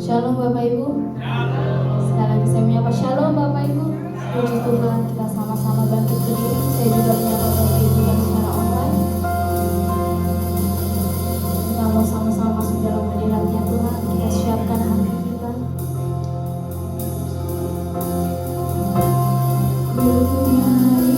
Shalom Bapak Ibu. Sekali lagi saya menyapa shalom Bapak Ibu. Puji Tuhan, kita sama-sama bangkit berdiri. Saya juga menyapa Bapak Ibu yang secara online. Kita mau sama-sama masuk dalam hadirat-Nya Tuhan. Kita siapkan hati kita. Ku nyanyi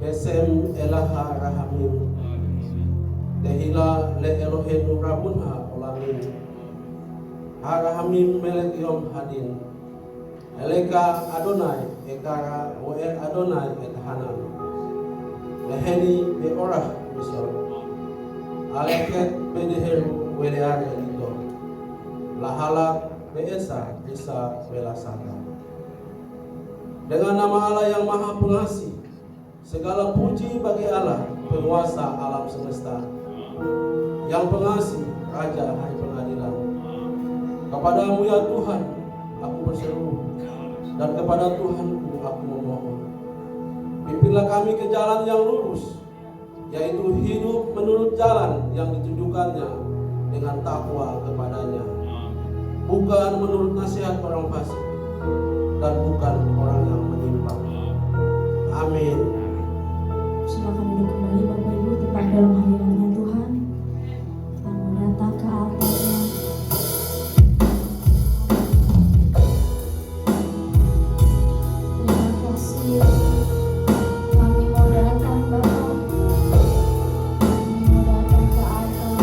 Besem elaha rahamim Tehila le Elohenu ramunha olamin Harahamim melek yom hadin Eleka Adonai ekara woe Adonai etahanan Leheni be orah misol Aleket bedeheru weleare elito Lahalak be esa isa welasata. Dengan nama Allah yang maha pengasih, segala puji bagi Allah, penguasa alam semesta, yang pengasih, Raja hari pengadilan. Kepadamu ya Tuhan, aku berseru, dan kepada Tuhanku aku memohon. Pimpinlah kami ke jalan yang lurus, yaitu hidup menurut jalan yang ditunjukkannya dengan takwa kepadanya, bukan menurut nasihat orang fasik, dan bukan orang yang menyimpang. Amin. Silakan duduk kembali Bapak Ibu, tepat dalam hadirat-Nya Tuhan. Kita mau datang ke altarnya. Terima kasih. Kami mau datang Bapak. Kami mau datang ke altar.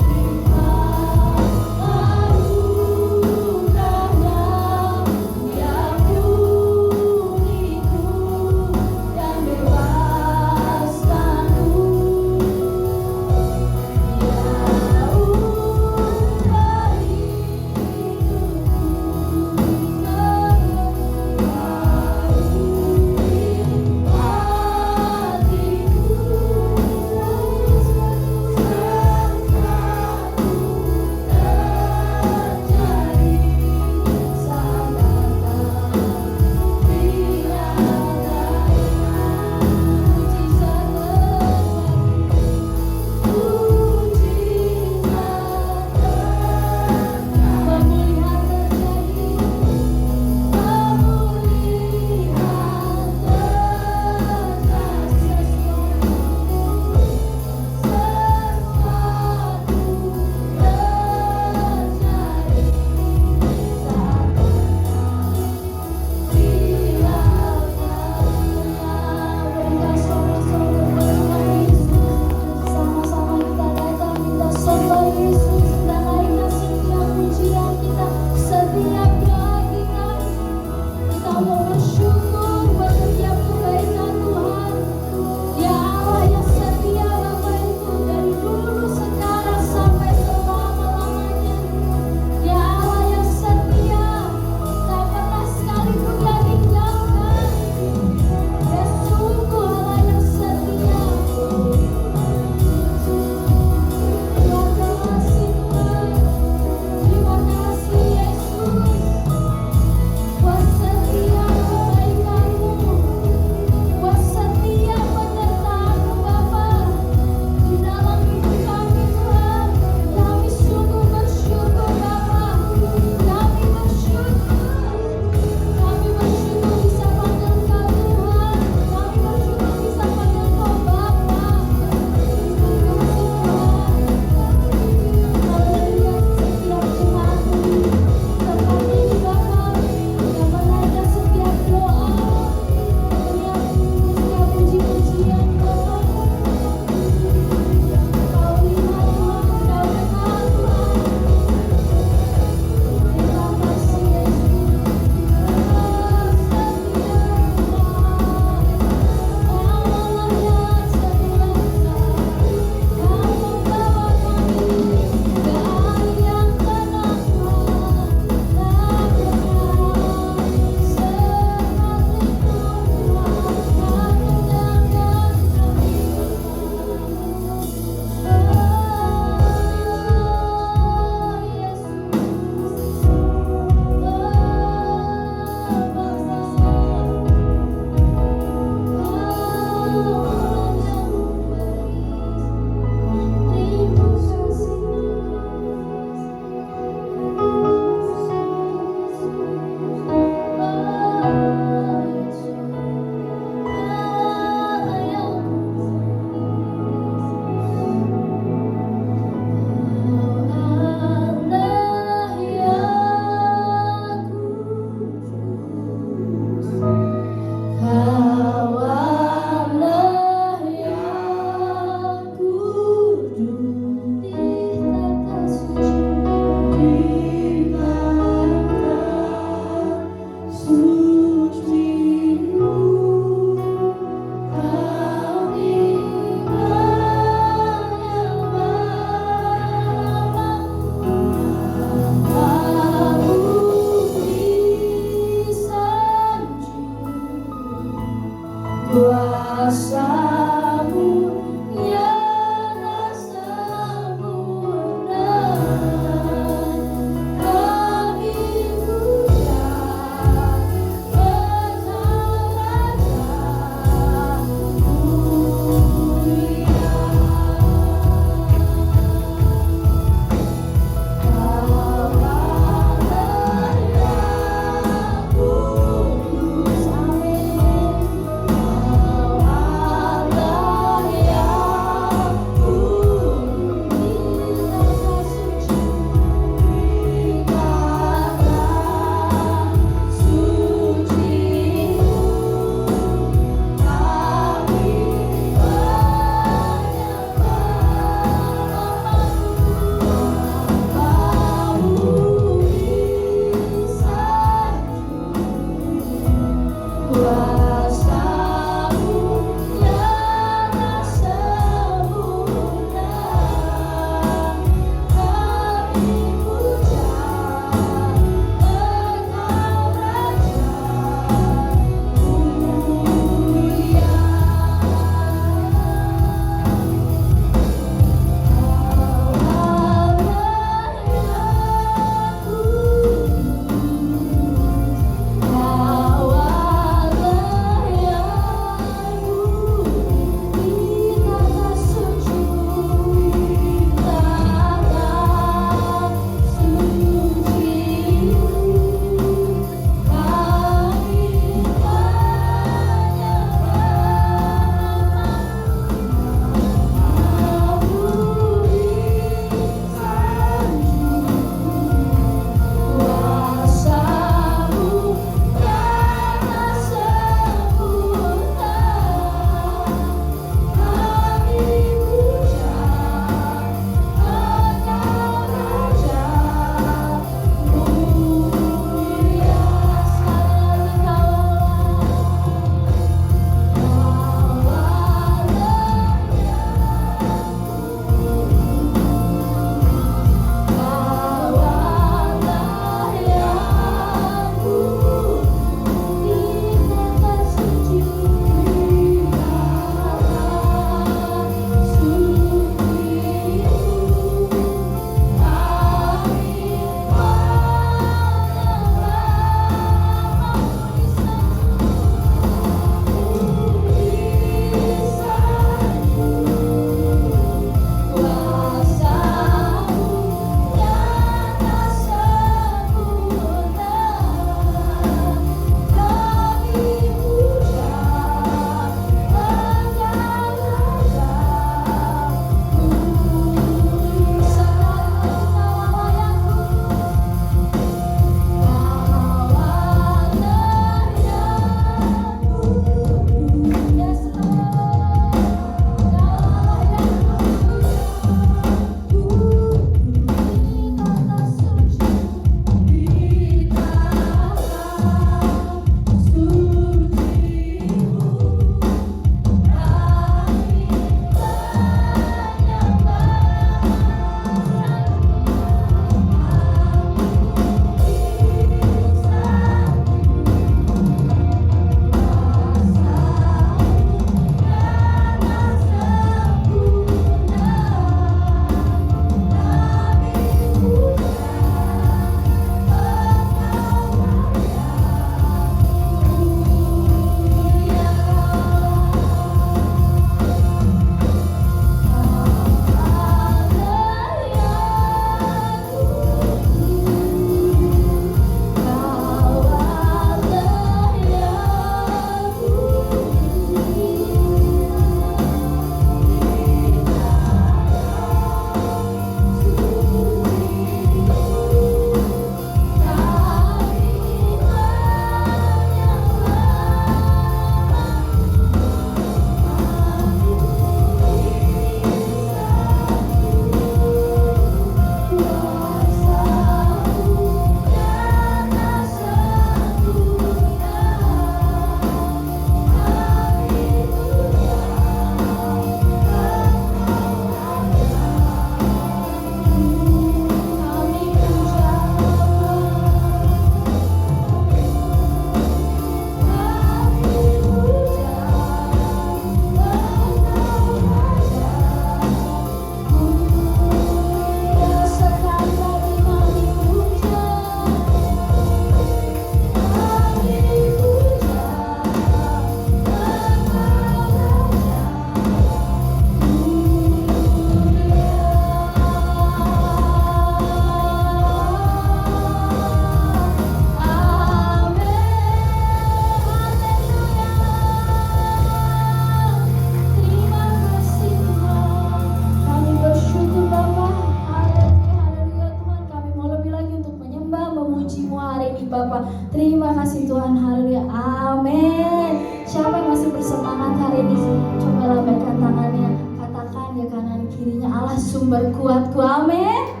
Terima kasih Tuhan, haleluya, amin. Siapa yang masih bersemangat hari ini? Coba lambaikan tangannya, katakan ya kanan kirinya, Allah sumber kuatku, amin.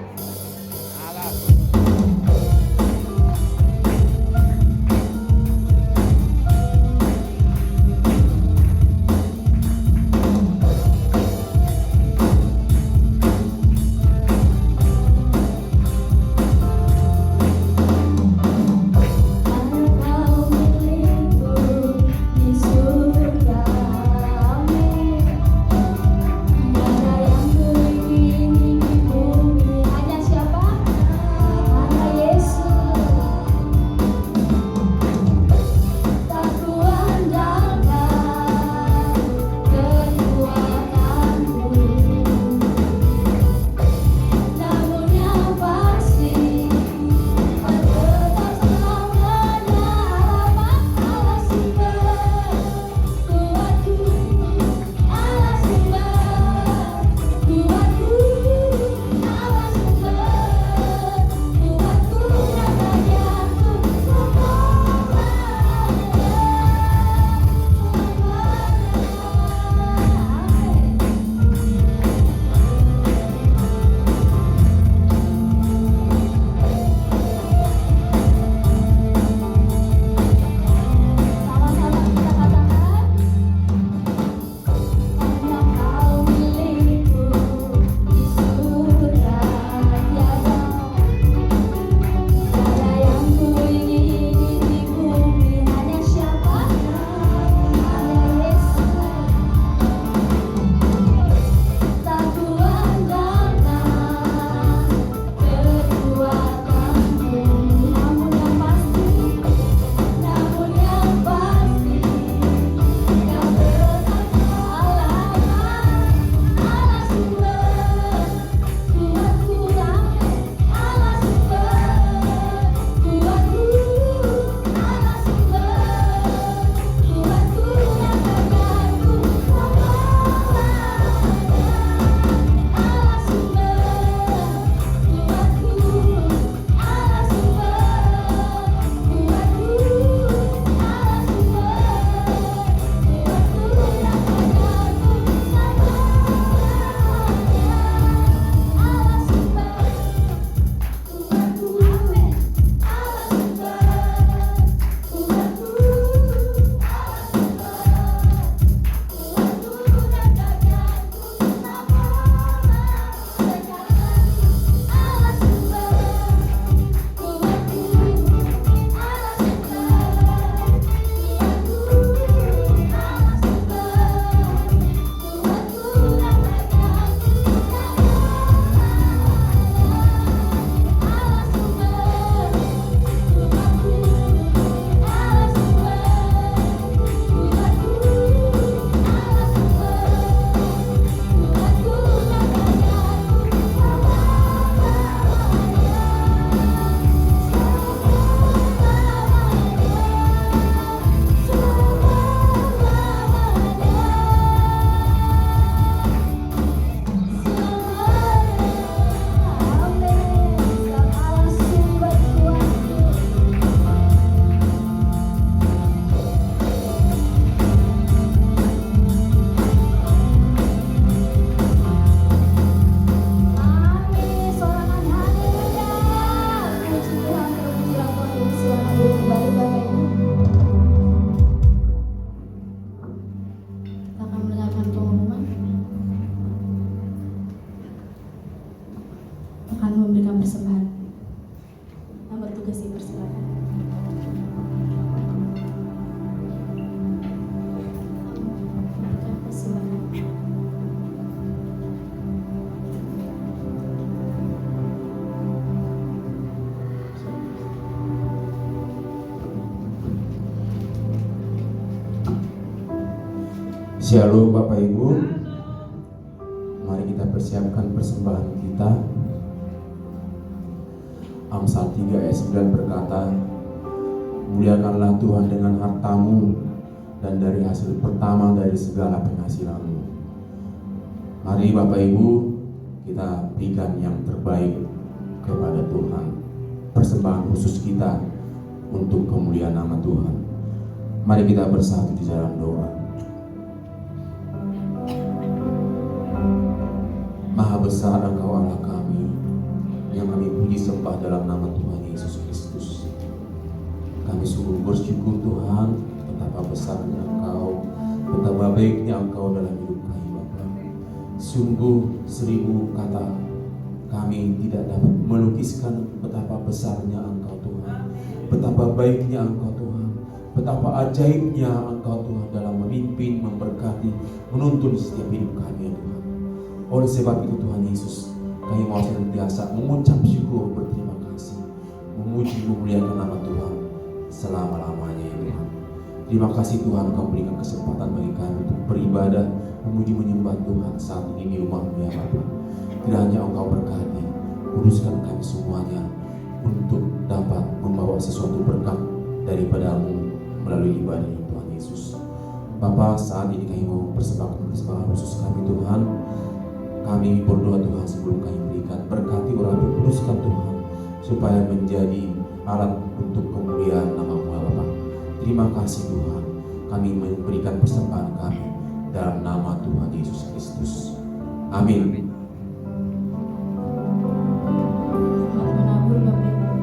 Shalom Bapak Ibu, mari kita persiapkan persembahan kita. Amsal 3 ayat 9 berkata, muliakanlah Tuhan dengan hartamu dan dari hasil pertama dari segala penghasilanmu. Mari Bapak Ibu, kita berikan yang terbaik kepada Tuhan. Persembahan khusus kita untuk kemuliaan nama Tuhan. Mari kita bersatu di dalam doa. Maha besar Engkau Allah kami, yang kami puji sembah dalam nama Tuhan Yesus Kristus. Kami sungguh bersyukur Tuhan, betapa besarnya Engkau, betapa baiknya Engkau dalam hidup kami Bapa. Sungguh 1000 kata kami tidak dapat melukiskan betapa besarnya Engkau Tuhan, betapa baiknya Engkau Tuhan, betapa ajaibnya Engkau Tuhan dalam memimpin, memberkati, menuntun setiap hidup kami ya Tuhan. Oleh sebab itu Tuhan Yesus, kami mau senantiasa mengucap syukur, berterima kasih, memuji, memuliakan nama Tuhan selama-lamanya ya Tuhan. Terima kasih Tuhan, Engkau berikan kesempatan bagi kami untuk beribadah, memuji, menyembah Tuhan saat ini di rumah-Mu ya Bapa. Kiranya Engkau berkati, kuduskan kami semuanya untuk dapat membawa sesuatu berkat daripada-Mu melalui ibadah ini Tuhan Yesus. Bapa, saat ini kami mau persembahkan khusus kami Tuhan. Kami berdoa Tuhan sebelum kami berikan, berkati orang kuduskan Tuhan supaya menjadi alat untuk kemuliaan nama-Mu ya Bapa. Terima kasih Tuhan, kami memberikan persembahan kami dalam nama Tuhan Yesus Kristus. Amin. Menabur Bapak Ibu.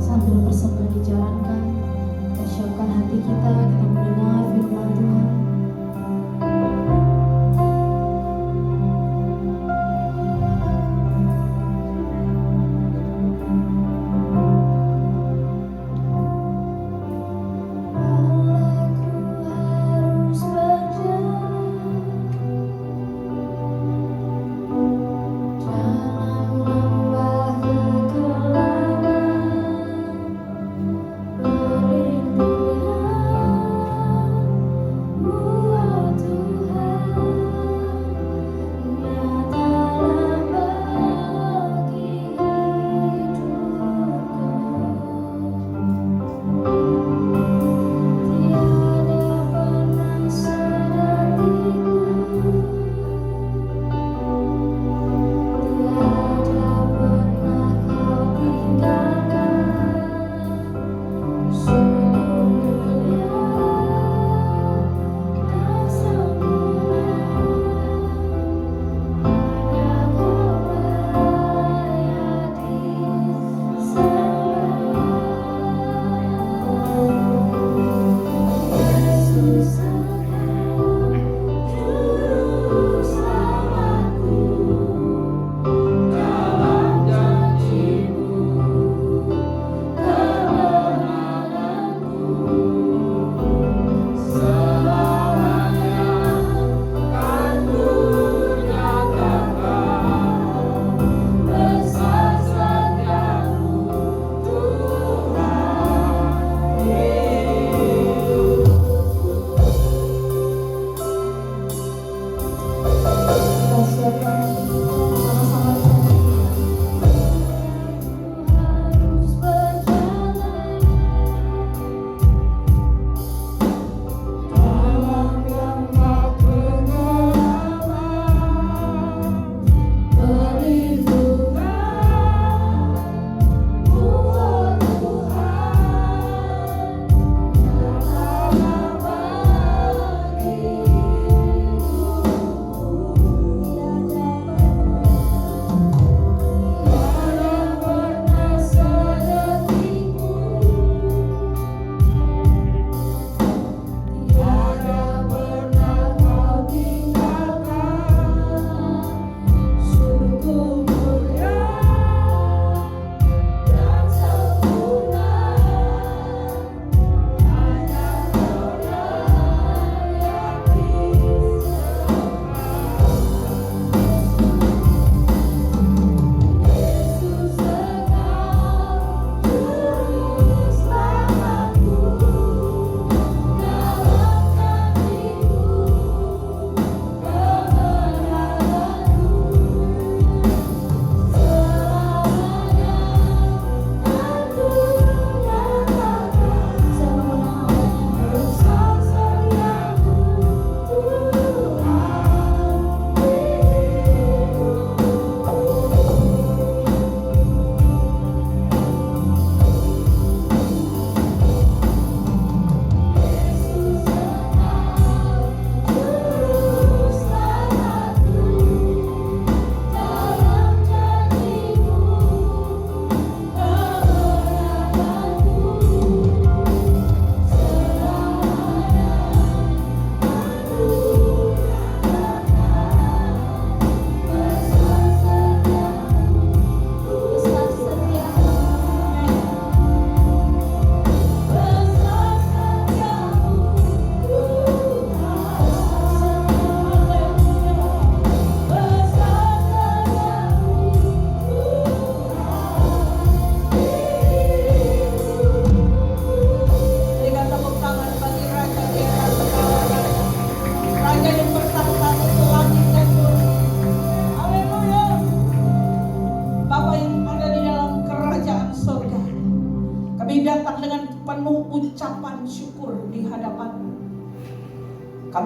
Sambil persembahan dijalankan, kita siapkan hati kita mendengar firman Tuhan.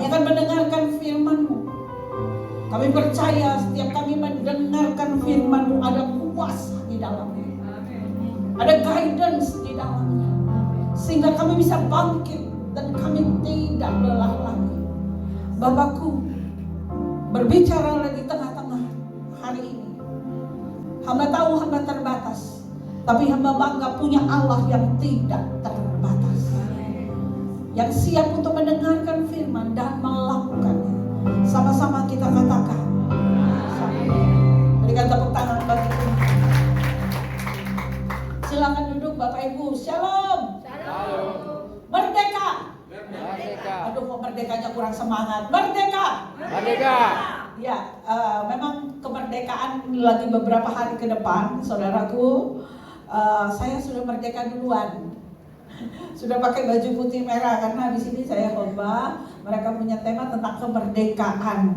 Kami akan mendengarkan firman-Mu. Kami percaya setiap kami mendengarkan firman-Mu ada kuasa di dalamnya. Ada guidance di dalamnya. Sehingga kami bisa bangkit dan kami tidak lelah lagi. Bapakku, berbicara di tengah-tengah hari ini. Hamba tahu hamba terbatas, tapi hamba bangga punya Allah yang tidak terbatas, yang siap untuk mendengarkan firman dan melakukannya. Sama-sama kita katakan, berikan tepuk tangan bagi Tuhan. Silakan duduk Bapak Ibu. Shalom. Shalom. Merdeka. Merdeka. Aduh, kok merdekanya kurang semangat. Merdeka. Merdeka. Ya, memang kemerdekaan lagi beberapa hari ke depan, saudaraku. Saya sudah merdeka duluan. Sudah pakai baju putih merah karena di sini saya khotbah. Mereka punya tema tentang kemerdekaan.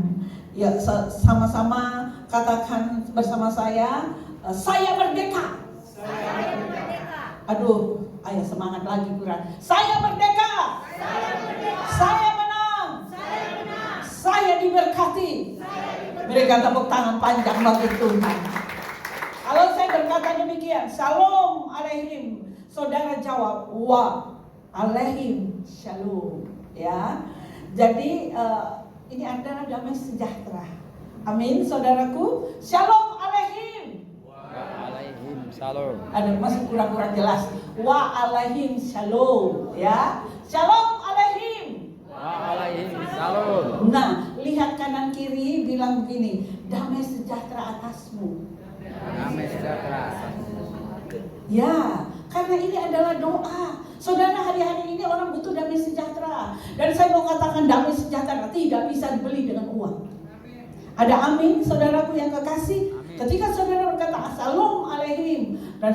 Ya, sama-sama katakan bersama saya merdeka. Saya merdeka. Aduh, ayo semangat lagi kurang. Saya merdeka. Saya merdeka. Saya menang. Saya menang. Saya diberkati. Berikan tepuk tangan panjang bagi Tuhan. Kalau saya berkata demikian, Shalom Aleihim, saudara jawab, wa Aleihim Shalom. Ya, jadi ini adalah damai sejahtera. Amin, saudaraku. Shalom Aleihim. Waalaikum salam. Ada masih kurang-kurang jelas. Wa Aleihim Shalom. Ya, Shalom Aleihim. Waalaikum salam. Nah, lihat kanan kiri, bilang begini, damai sejahtera atasmu. Damai sejahtera. Ya, karena ini adalah doa. Saudara, hari-hari ini orang butuh damai sejahtera. Dan saya mau katakan damai sejahtera tidak bisa dibeli dengan uang. Ada amin, saudaraku yang kekasih. Ketika saudara berkata Shalom Aleihim dan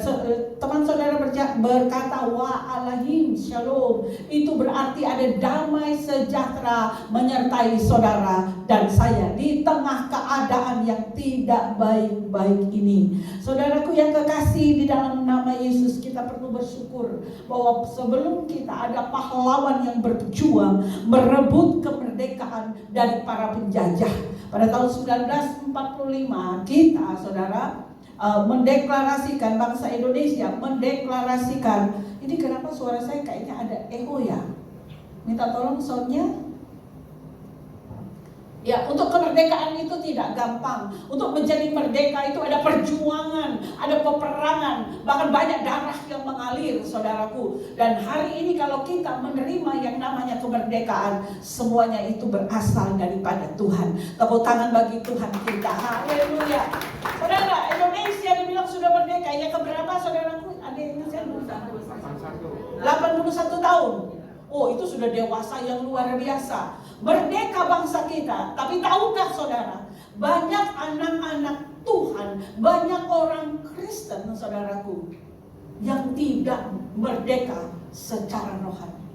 teman saudara berkata wa Aleihim Shalom, itu berarti ada damai sejahtera menyertai saudara dan saya di tengah keadaan yang tidak baik-baik ini. Saudaraku yang kekasih, di dalam nama Yesus kita perlu bersyukur bahwa sebelum kita ada pahlawan yang berjuang merebut kemerdekaan dari para penjajah. Pada tahun 1945 kita, saudara, mendeklarasikan, bangsa Indonesia mendeklarasikan. Ini kenapa suara saya kayaknya ada echo ya? Minta tolong soundnya. Ya, untuk kemerdekaan itu tidak gampang. Untuk menjadi merdeka itu ada perjuangan, ada peperangan, bahkan banyak darah yang mengalir, saudaraku. Dan hari ini kalau kita menerima yang namanya kemerdekaan, semuanya itu berasal daripada Tuhan. Tepuk tangan bagi Tuhan kita. Haleluya. Saudara, Indonesia dibilang sudah merdeka. Yang keberapa, saudaraku? Ada yang saya 81 tahun. Oh, itu sudah dewasa yang luar biasa. Merdeka bangsa kita. Tapi tahukah saudara, banyak anak-anak Tuhan, banyak orang Kristen, saudaraku, yang tidak merdeka secara rohani.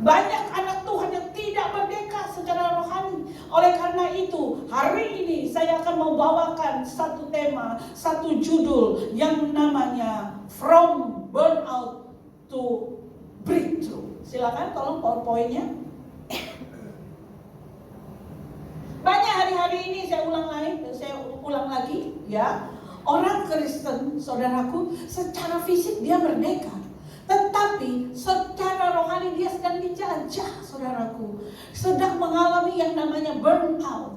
Banyak anak Tuhan yang tidak merdeka secara rohani. Oleh karena itu, hari ini saya akan membawakan satu tema, satu judul yang namanya From Burnout to Breakthrough. Silakan tolong PowerPoint-nya. Banyak hari-hari ini saya ulang lagi ya. Orang Kristen, saudaraku, secara fisik dia merdeka, tetapi secara rohani dia sedang dijajah, saudaraku. Sedang mengalami yang namanya burnout.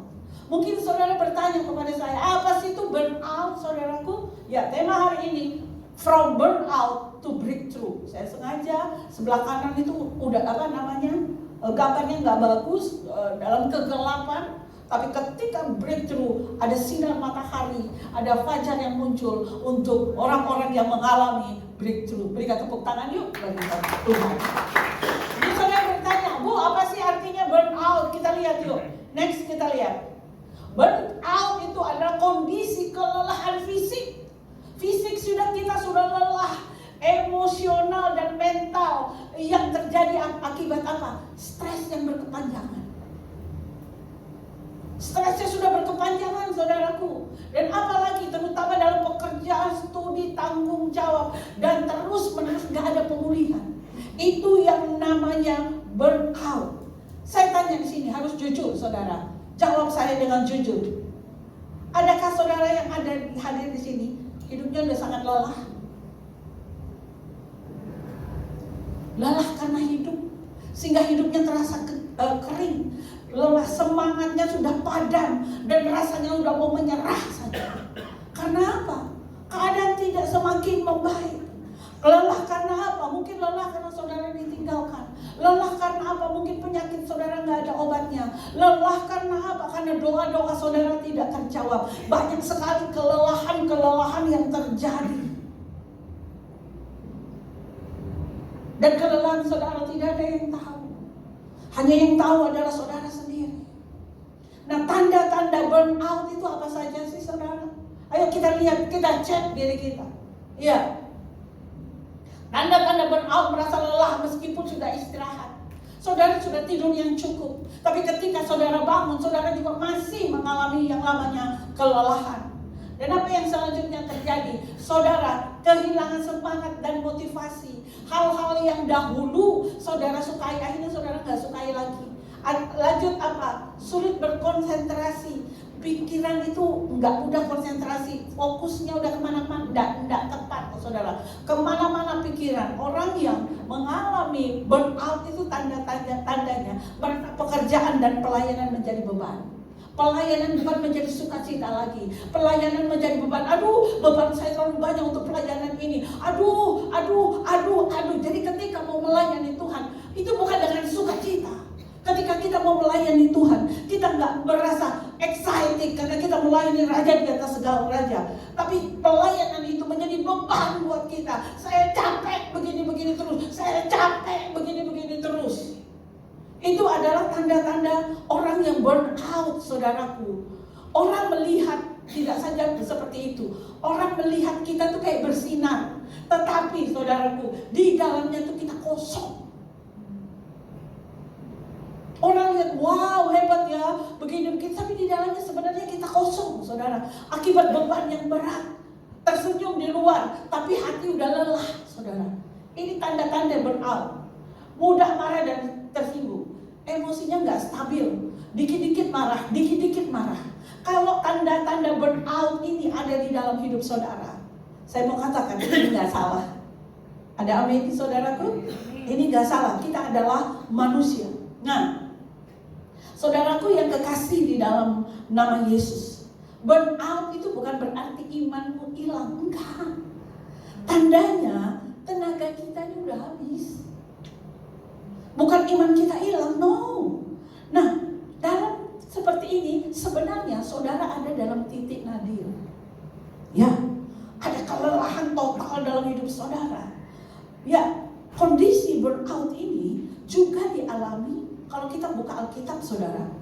Mungkin saudara bertanya kepada saya, apa sih itu burnout, saudaraku? Ya, tema hari ini From Burnout to Breakthrough. Saya sengaja sebelah kanan itu udah gambarnya nggak bagus, dalam kegelapan. Tapi ketika breakthrough, ada sinar matahari, ada fajar yang muncul untuk orang-orang yang mengalami breakthrough. Berikan tepuk tangan yuk bagi Tuhan. Jadi saya bertanya, Bu, apa sih artinya burnout? Kita lihat yuk. Next kita lihat. Burnout itu adalah kondisi kelelahan fisik. Fisik kita sudah lelah, emosional dan mental yang terjadi akibat apa? Stres yang berkepanjangan. Stresnya sudah berkepanjangan, saudaraku. Dan apalagi terutama dalam pekerjaan, studi, tanggung jawab, dan terus menerus gak ada pemulihan. Itu yang namanya burn out. Saya tanya di sini, harus jujur saudara. Jawab saya dengan jujur. Adakah saudara yang hadir di sini hidupnya sudah sangat lelah? Lelah karena hidup, sehingga hidupnya terasa kering. Lelah, semangatnya sudah padam dan rasanya sudah mau menyerah saja. Karena apa? Keadaan tidak semakin membaik. Lelah karena apa? Mungkin lelah karena saudara ditinggalkan. Lelah karena apa? Mungkin penyakit saudara nggak ada obatnya. Lelah karena apa? Karena doa-doa saudara tidak terjawab. Banyak sekali kelelahan yang terjadi. Dan kelelahan saudara tidak ada yang tahu. Hanya yang tahu adalah saudara sendiri. Nah, tanda-tanda burnout itu apa saja sih saudara? Ayo kita lihat, kita cek diri kita. Iya. Tanda-tanda burnout, merasa lelah meskipun sudah istirahat. Saudara sudah tidur yang cukup. Tapi ketika saudara bangun, saudara juga masih mengalami yang namanya kelelahan. Dan apa yang selanjutnya terjadi? Saudara kehilangan semangat dan motivasi. Hal-hal yang dahulu saudara sukai, akhirnya saudara nggak sukai lagi. Lanjut apa? Sulit berkonsentrasi. Pikiran itu nggak mudah konsentrasi. Fokusnya udah kemana-mana, nggak tepat saudara. Kemana-mana pikiran. Orang yang mengalami burnout itu tandanya pekerjaan dan pelayanan menjadi beban. Pelayanan bukan menjadi sukacita lagi. Pelayanan menjadi beban. Aduh, beban saya terlalu banyak untuk pelayanan ini. Aduh. Jadi ketika mau melayani Tuhan, itu bukan dengan sukacita. Ketika kita mau melayani Tuhan, kita nggak merasa excited karena kita melayani Raja di atas segala raja. Tapi pelayanan itu menjadi beban buat kita. Saya capek begini-begini terus. Saya capek begini-begini terus. Itu adalah tanda-tanda orang yang burn out, saudaraku. Orang melihat tidak saja seperti itu. Orang melihat kita tuh kayak bersinar. Tetapi saudaraku, di dalamnya tuh kita kosong. Orang lihat, wow hebat ya, begini-begini. Tapi di dalamnya sebenarnya kita kosong, saudara. Akibat beban yang berat. Tersenyum di luar, tapi hati udah lelah, saudara. Ini tanda-tanda burn out. Mudah marah dan tersinggung. Emosinya nggak stabil, dikit-dikit marah. Kalau tanda-tanda burnout ini ada di dalam hidup saudara, saya mau katakan ini nggak salah. Ada amin saudaraku? Ini nggak salah. Kita adalah manusia. Nah, saudaraku yang kekasih di dalam nama Yesus, burnout itu bukan berarti imanmu hilang, enggak. Tandanya tenaga kita ini udah habis. Bukan iman kita hilang, no. Nah, dalam seperti ini sebenarnya saudara ada dalam titik nadir. Ya, ada kelelahan total dalam hidup saudara. Ya, kondisi burnout ini juga dialami kalau kita buka Alkitab saudara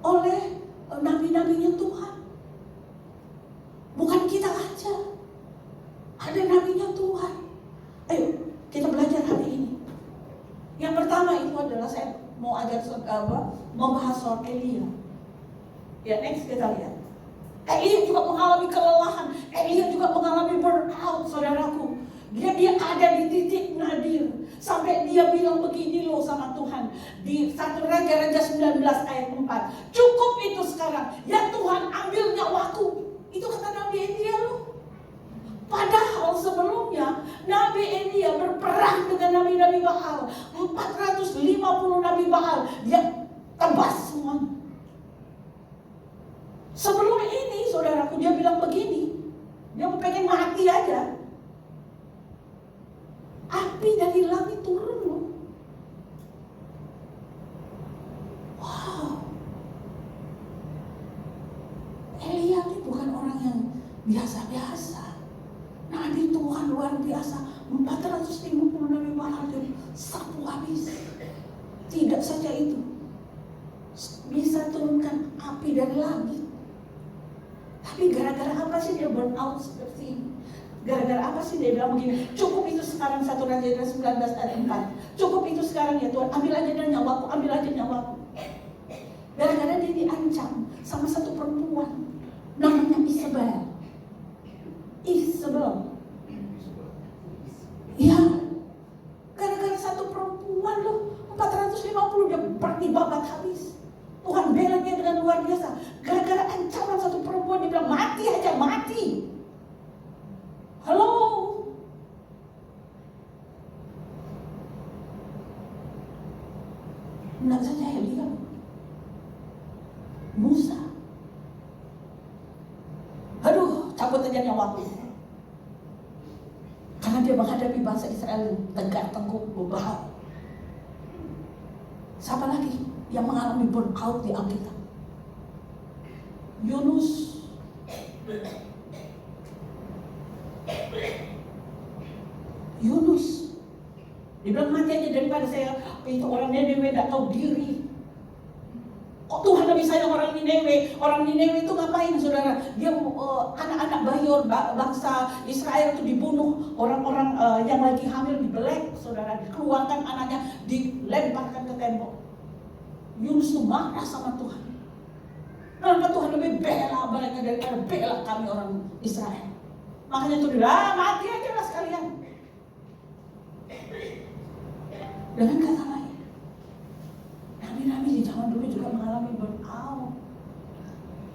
oleh nabi-nabinya Tuhan. Bukan kita aja. Ada nabinya Tuhan. Ayo, kita belajar hari ini. Yang pertama itu adalah saya mau membahas soal Elia. Ya, next kita lihat. Elia juga mengalami kelelahan. Elia juga mengalami burnout, saudaraku. Dia ada di titik nadir. Sampai dia bilang begini loh sama Tuhan. Di 1 Raja 19 ayat 4. Cukup itu sekarang. Ya Tuhan, ambil nyawaku. Itu kata Nabi Elia loh. Padahal sebelumnya Nabi Elia berperang dengan nabi-nabi Baal. 450 nabi Baal. Dia tebas semuanya. Sebelum ini saudaraku dia bilang begini. Dia pengen mati aja. Api dari langit turun loh. Wow. Elia ini bukan orang yang biasa-biasa. Nabi Tuhan luar biasa. 450 nabi Baal sapu habis. Tidak saja itu, bisa turunkan api dari langit. Tapi gara-gara apa sih dia burn out seperti ini? Gara-gara apa sih dia bilang begini? Cukup itu sekarang 1 Raja 19 ayat 4. Cukup itu sekarang ya Tuhan, ambil aja nyawaku, ambil aja nyawaku. Gara-gara dia diancam sama satu perempuan namanya Isabel. Ya, gara-gara satu perempuan loh, 450 luar biasa. Gara-gara ancaman satu perempuan, dia bilang mati aja, mati. Halo. Enggak saja Elia, Musa. Aduh, cabut aja nyawaku. Karena dia menghadapi bangsa Israel yang tegak tengkuk berbahaya. Siapa lagi yang mengalami burnout di Alkitab? Yunus. Dia bilang mati aja daripada saya itu orang Nineve tidak tahu diri. Kok Tuhan lebih sayang orang Nineve? Orang Nineve itu ngapain saudara? Dia anak-anak Bayor bangsa Israel itu dibunuh. Orang-orang yang lagi hamil dibelek saudara, dikeluarkan anaknya, dilemparkan ke tembok. Yunus itu marah sama Tuhan. Kenapa Tuhan lebih bela mereka daripada bela kami orang Israel? Makanya itu dia mati aja lah sekalian. Dengan kata lain, nabi-nabi di zaman dulu juga mengalami burnout.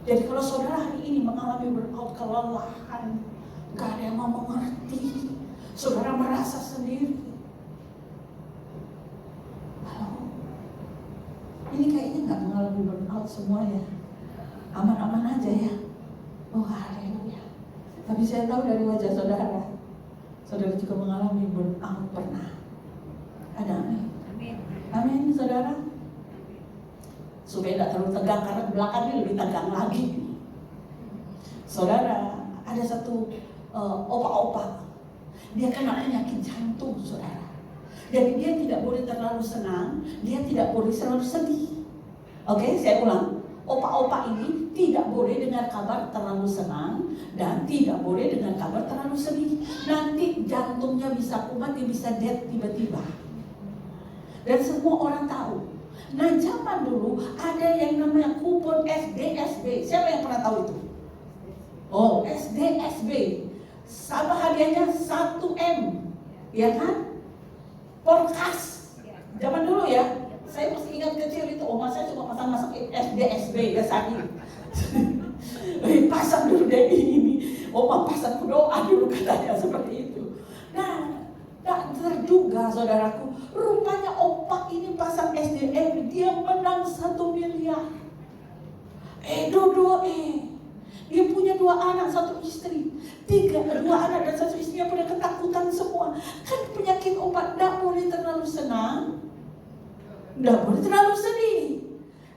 Jadi kalau saudara hari ini mengalami burnout, kelelahan, gak ada yang mau mengerti, saudara merasa sendiri. Halo, ini kayaknya gak mengalami burnout semuanya, aman-aman aja ya. Oh haleluya. Tapi saya tahu dari wajah saudara, saudara juga mengalami burnout pernah. Ada amin. Amin saudara. Supaya tidak terlalu tegang, karena belakangnya lebih tegang lagi. Saudara, ada satu opa-opa, dia kena penyakit jantung saudara. Jadi dia tidak boleh terlalu senang, dia tidak boleh selalu sedih. Oke, saya ulang. Opa-opa ini tidak boleh dengar kabar terlalu senang dan tidak boleh dengar kabar terlalu sedih. Nanti jantungnya bisa kumat, dia bisa dead tiba-tiba. Dan semua orang tahu. Nah zaman dulu ada yang namanya kupon SDSB. Siapa yang pernah tahu itu? Oh, SDSB. Sama hadiahnya 1M. Ya kan? Porkas. Zaman dulu ya. Saya masih ingat kecil itu. Oma saya cuma pasang-pasang SDSB ya saat ini. Pasang dulu deh ini. Oma pasang doa dulu katanya seperti itu. Nah, tak terduga saudaraku, rupanya opak ini pasang SDM, dia menang 1 miliar. Dia punya 2 anak, 1 istri, 2 anak dan 1 istri yang pada ketakutan semua. Kan penyakit opak tidak boleh terlalu senang, tidak boleh terlalu sedih.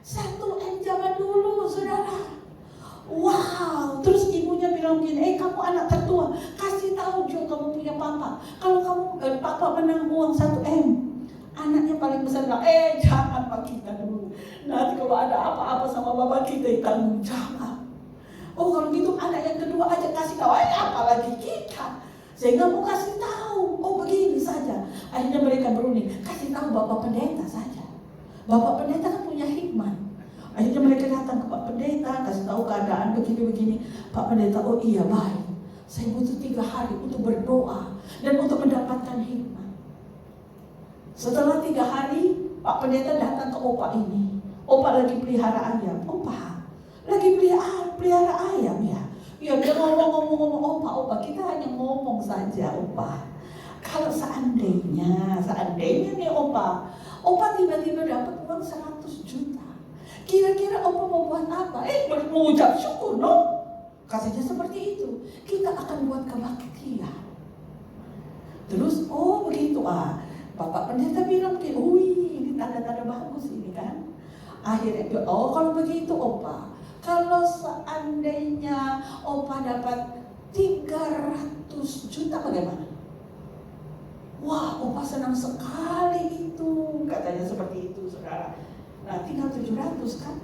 1M zaman dulu saudara. Wow, terus ibunya bilang begini, kamu anak tertua, kasih tahu Jo kamu punya papa. Kalau kamu papa menang uang 1M, anaknya paling besar bilang, jangan pak kita dulu. Nanti kalau ada apa-apa sama bapak kita tanggung jawab. Oh kalau gitu anak yang kedua aja kasih tahu, apalagi kita. Sehingga mau kasih tahu, oh begini saja. Akhirnya mereka berunding, kasih tahu bapak pendeta saja. Bapak pendeta kan punya hikmat. Akhirnya mereka datang ke Pak Pendeta, kasih tahu keadaan begini-begini. Pak Pendeta, oh iya baik. Saya butuh 3 hari untuk berdoa dan untuk mendapatkan hikmat. Setelah 3 hari, Pak Pendeta datang ke opa ini. Opa lagi pelihara ayam. Opa, lagi pelihara ayam ya? Ya dia ngomong, opa, kita hanya ngomong saja opa. Kalau seandainya nih opa tiba-tiba dapat uang 100 juta. Kira-kira opa mau buat apa? Mengucap syukur, no? Katanya seperti itu. Kita akan buat kebaktian. Terus, oh begitu Bapak Pendeta bilang, wih ini tanda-tanda bagus ini kan. Akhirnya, oh kalau begitu opa, kalau seandainya opa dapat 300 juta bagaimana? Wah, opa senang sekali itu. Katanya seperti itu, saudara. Nah, tinggal 700 kan?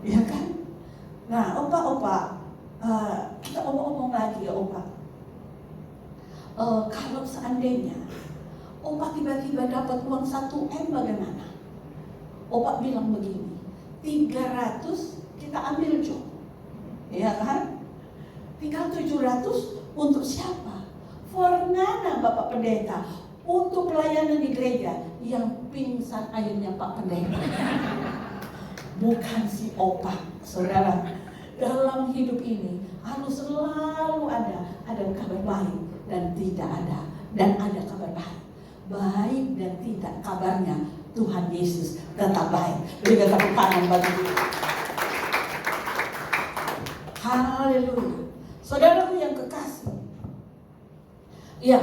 Iya kan? Nah, opa, kita omong-omong lagi ya opa. Kalau seandainya opa tiba-tiba dapat uang 1M bagaimana? Opa bilang begini, 300 kita ambil Jo. Iya kan? Tinggal 700 untuk siapa? Fornana Bapak Pendeta. Untuk pelayanan di gereja yang pingsan akhirnya Pak Pendeta. bukan si opak, saudara. Dalam hidup ini harus selalu ada kabar baik dan tidak ada, dan ada kabar baik. Baik dan tidak kabarnya Tuhan Yesus tetap baik. Berikan tepuk tangan bagi dia. Haleluya. Saudaraku yang kekasih, ya,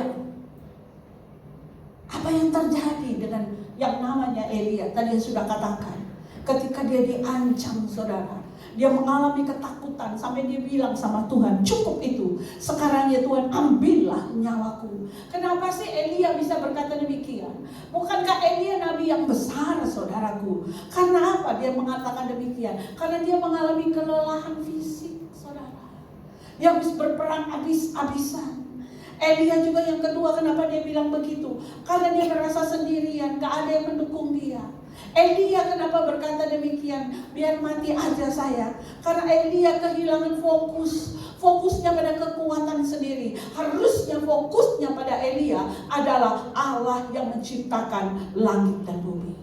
apa yang terjadi dengan yang namanya Elia? Tadi yang sudah katakan, ketika dia diancam, saudara, dia mengalami ketakutan sampai dia bilang sama Tuhan, cukup itu, sekarang ya Tuhan, ambillah nyawaku. Kenapa sih Elia bisa berkata demikian? Bukankah Elia nabi yang besar, saudaraku? Karena apa dia mengatakan demikian? Karena dia mengalami kelelahan fisik, saudara. Dia habis berperang habis-habisan. Elia juga yang kedua, kenapa dia bilang begitu? Karena dia merasa sendirian, gak ada yang mendukung dia. Elia kenapa berkata demikian? Biar mati aja saya. Karena Elia kehilangan fokusnya pada kekuatan sendiri. Harusnya fokusnya pada Elia adalah Allah yang menciptakan langit dan bumi.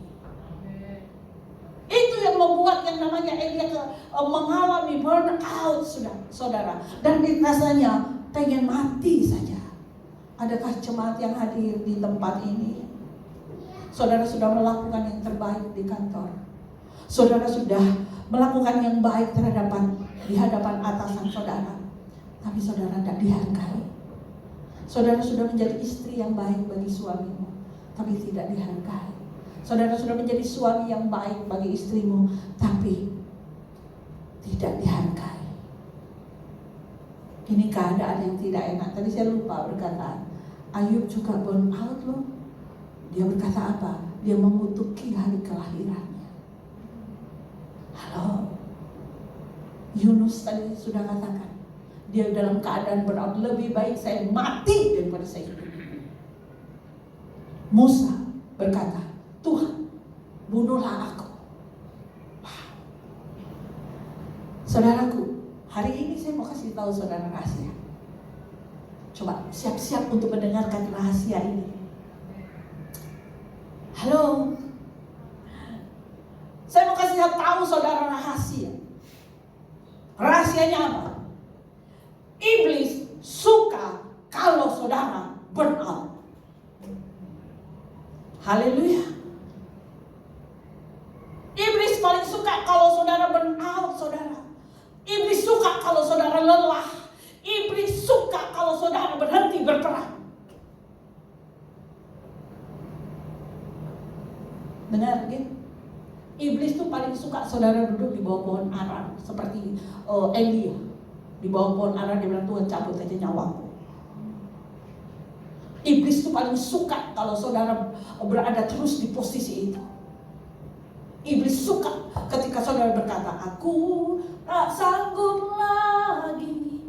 Itu yang membuat yang namanya Elia mengalami burnout, saudara. Dan rasanya pengen mati saja. Adakah jemaat yang hadir di tempat ini? Saudara sudah melakukan yang terbaik di kantor. Saudara sudah melakukan yang baik di hadapan atasan saudara. Tapi saudara tidak dihargai. Saudara sudah menjadi istri yang baik bagi suamimu, tapi tidak dihargai. Saudara sudah menjadi suami yang baik bagi istrimu, tapi tidak dihargai. Ini keadaan yang tidak enak. Tadi saya lupa berkata, Ayub juga burn out loh. Dia berkata apa? Dia mengutuki hari kelahirannya. Halo, Yunus tadi sudah katakan, dia dalam keadaan burn out, lebih baik saya mati daripada saya hidup. Musa berkata, Tuhan, bunuhlah aku. Saudaraku, hari ini saya mau kasih tahu saudara rahasia. Coba siap-siap untuk mendengarkan rahasia ini. Halo, saya mau kasih tahu saudara rahasia. Rahasianya apa? Iblis suka kalau saudara burn out. Haleluya. Iblis paling suka kalau saudara burn out, saudara. Iblis suka kalau saudara lelah. Iblis suka kalau saudara berhenti berperang. Benar, gitu? Iblis tuh paling suka saudara duduk di bawah pohon ara, seperti Elia. Di bawah pohon ara dia bilang, Tuhan cabut aja nyawaku. Iblis tuh paling suka kalau saudara berada terus di posisi itu. Iblis suka ketika saudara berkata, aku tak sanggup lagi.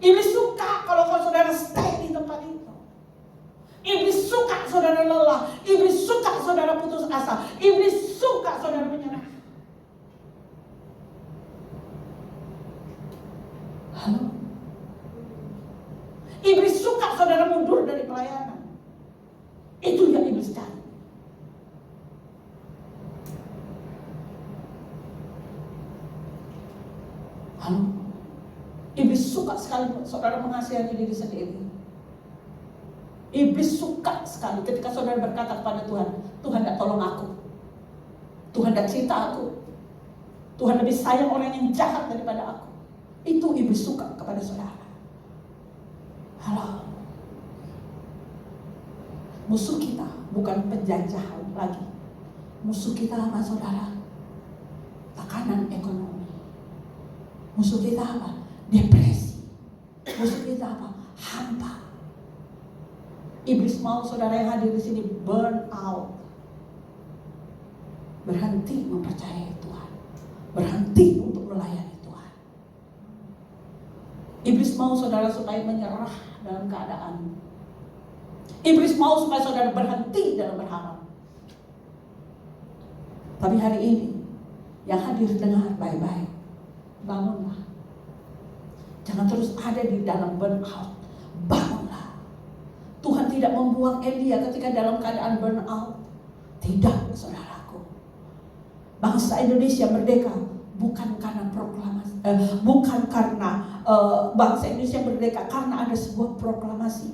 Iblis suka kalau saudara stay di tempat itu. Iblis suka saudara lelah. Iblis suka saudara putus asa. Iblis suka saudara menyerah. Halo? Iblis suka saudara mundur dari pelayanan. Itu yang iblis cari. Halo? Iblis suka sekali saudara mengasihani diri sendiri. Iblis suka sekali ketika saudara berkata kepada Tuhan, Tuhan tidak tolong aku. Tuhan tidak cinta aku. Tuhan lebih sayang orang yang jahat daripada aku. Itu iblis suka kepada saudara. Halo. Musuh kita bukan penjajahan lagi. Musuh kita apa, saudara? Tekanan ekonomi. Musuh kita apa? Depresi. Musuh kita apa? Hampa. Iblis mau saudara yang hadir di sini burn out. Berhenti mempercayai Tuhan. Berhenti untuk melayani Tuhan. Iblis mau saudara supaya menyerah dalam keadaan. Iblis mau supaya saudara berhenti dalam berharap. Tapi hari ini yang hadir dengar baik-baik. Bangunlah. Jangan terus ada di dalam burn out. Bangunlah. Tuhan tidak membuang Elia ketika dalam keadaan burn out. Tidak, saudaraku. Bangsa Indonesia merdeka bukan karena proklamasi, bukan karena bangsa Indonesia merdeka karena ada sebuah proklamasi.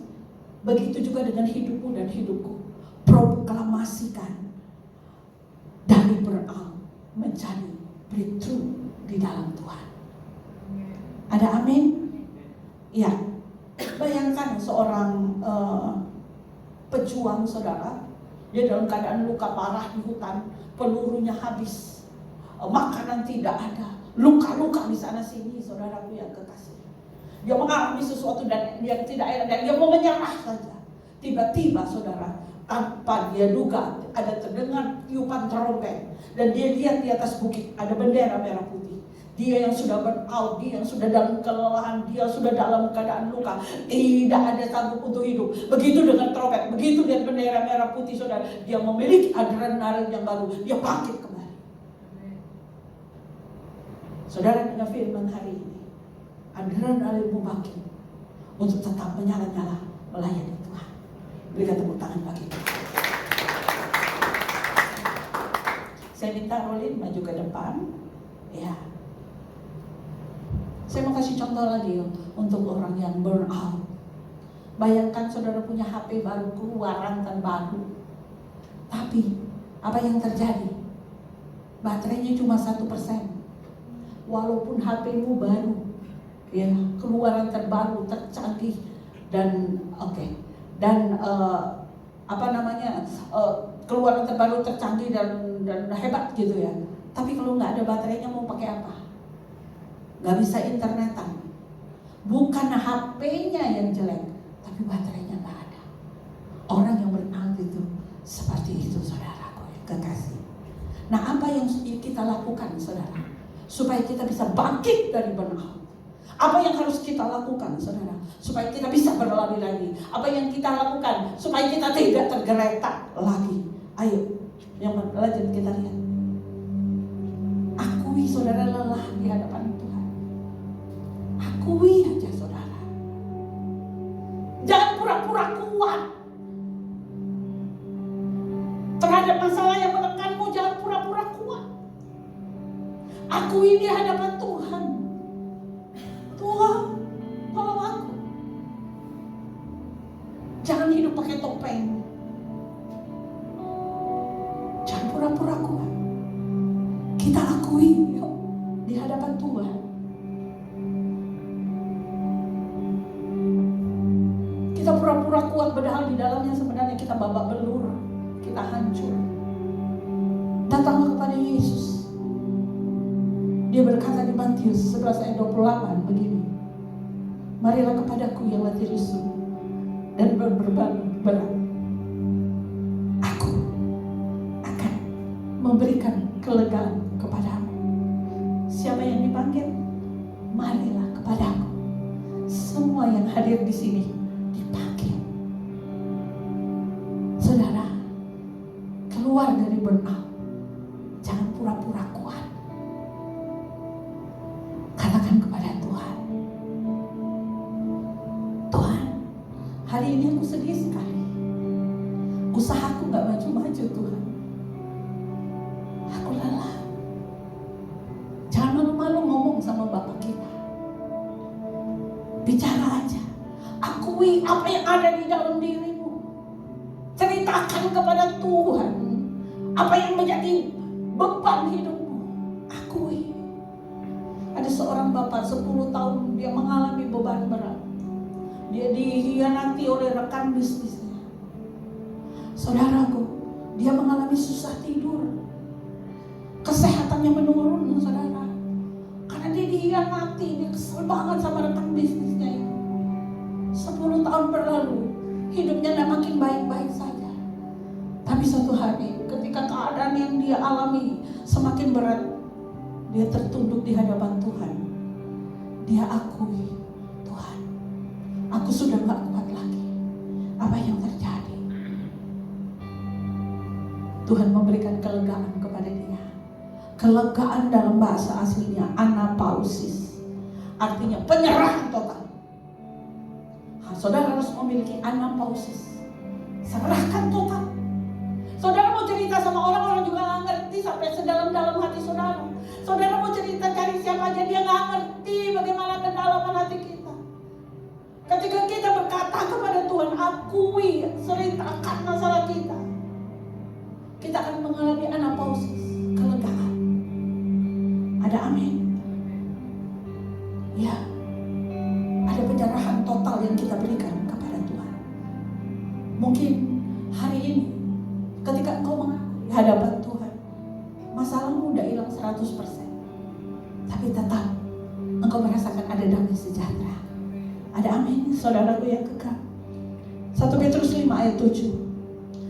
Begitu juga dengan hidupmu dan hidupku. Proklamasikan dari burnout menjadi breakthrough di dalam Tuhan. Ada amin? Ya. Bayangkan seorang pejuang, saudara, dia dalam keadaan luka parah di hutan, pelurunya habis, makanan tidak ada, luka-luka di sana sini, saudaraku yang kekasih. Dia mengalami sesuatu dan dia tidak enak dan dia mau menyerah saja. Tiba-tiba, saudara, tanpa dia duga ada terdengar tiupan trompet dan dia lihat di atas bukit ada bendera merah putih. Dia yang sudah burnout, dia yang sudah dalam kelelahan, dia sudah dalam keadaan luka, tidak ada sanggup untuk hidup. Begitu dengan trompet, begitu dengan bendera merah putih, saudara, dia memiliki adrenalin yang baru, dia bangkit kembali. Saudara, dengan firman hari ini, adrenalinmu bangkit untuk tetap menyala-nyala melayani Tuhan. Berikan tepuk tangan bagi Tuhan. Saya minta Rolin maju ke depan. Ya. Saya mau kasih contoh lagi untuk orang yang burn out. Bayangkan saudara punya HP baru, keluaran terbaru. Tapi apa yang terjadi? Baterainya cuma 1%. Walaupun HP-mu baru, ya, keluaran terbaru, tercanggih dan keluaran terbaru, tercanggih dan hebat gitu ya. Tapi kalau nggak ada baterainya mau pakai apa? Nggak bisa internetan. Bukan HP-nya yang jelek, tapi baterainya nggak ada. Orang yang burnout itu seperti itu, saudaraku yang kekasih. Nah, apa yang kita lakukan, saudara, supaya kita bisa bangkit dari burnout? Apa yang harus kita lakukan, saudara, supaya kita bisa berlari lagi? Apa yang kita lakukan supaya kita tidak tergeletak lagi? Ayo, yang lanjut kita lihat. Akui saudara lelah di hadapan Tuhan. Akui aja saudara. Jangan pura-pura kuat terhadap masalah yang menekanmu. Jangan pura-pura kuat. Akui di hadapan Tuhan. Tuhan, tolong aku. Jangan hidup pakai topeng. Jangan pura-pura kuat. Kita akui yuk di hadapan Tuhan. Kita pura-pura kuat padahal di dalamnya sebenarnya kita babak belur, kita hancur. Datanglah kepada Yesus. Dia berkata di Matius 11 ayat 28 begini. Marilah kepadaku yang letih lesu dan berbeban berat. Aku akan memberikan kelegaan kepadamu. Siapa yang dipanggil? Marilah kepadaku. Semua yang hadir di sini dipanggil. Saudara, keluar dari burnout. Jangan pura-pura kuat. Katakan kepada Tuhan, Tuhan, hari ini aku sedih sekali. Usahaku gak maju-maju, Tuhan. Aku lelah. Jangan malu-malu ngomong sama Bapak kita. Bicara aja. Akui apa yang ada di dalam dirimu. Ceritakan kepada Tuhan apa yang menjadi beban hidupmu. Akui. Ada seorang bapak 10 tahun dia mengalami beban berat. Dia dikhianati oleh rekan bisnisnya. Saudaraku, dia mengalami susah tidur. Kesehatannya menurun, saudara. Karena dia dikhianati, dia kesel banget sama rekan bisnisnya itu. 10 tahun berlalu, hidupnya tidak makin baik-baik saja. Tapi suatu hari, ketika keadaan yang dia alami semakin berat, dia tertunduk di hadapan Tuhan. Dia akui, Tuhan, aku sudah gak kuat lagi. Apa yang terjadi? Tuhan memberikan kelegaan kepada dia. Kelegaan dalam bahasa aslinya anapausis, artinya penyerahan total. Saudara harus memiliki anapausis, serahkan total. Saudara mau cerita sama orang juga gak ngerti hati sampai sedalam-dalam hati saudara. Saudara mau cerita cari siapa aja, dia nggak ngerti bagaimana kedalaman hati kita. Ketika kita berkata kepada Tuhan, akui, ceritakan masalah kita, kita akan mengalami anapausis, kelegaan. Ada amin? Ya, ada penyerahan total yang kita berikan kepada Tuhan. Mungkin hari ini ketika engkau mengakui di hadapan Tuhan, masalahmu udah hilang 100%, tapi tetap engkau merasakan ada damai sejahtera. Ada amin, saudaraku yang kekal. 1 Petrus 5 ayat 7.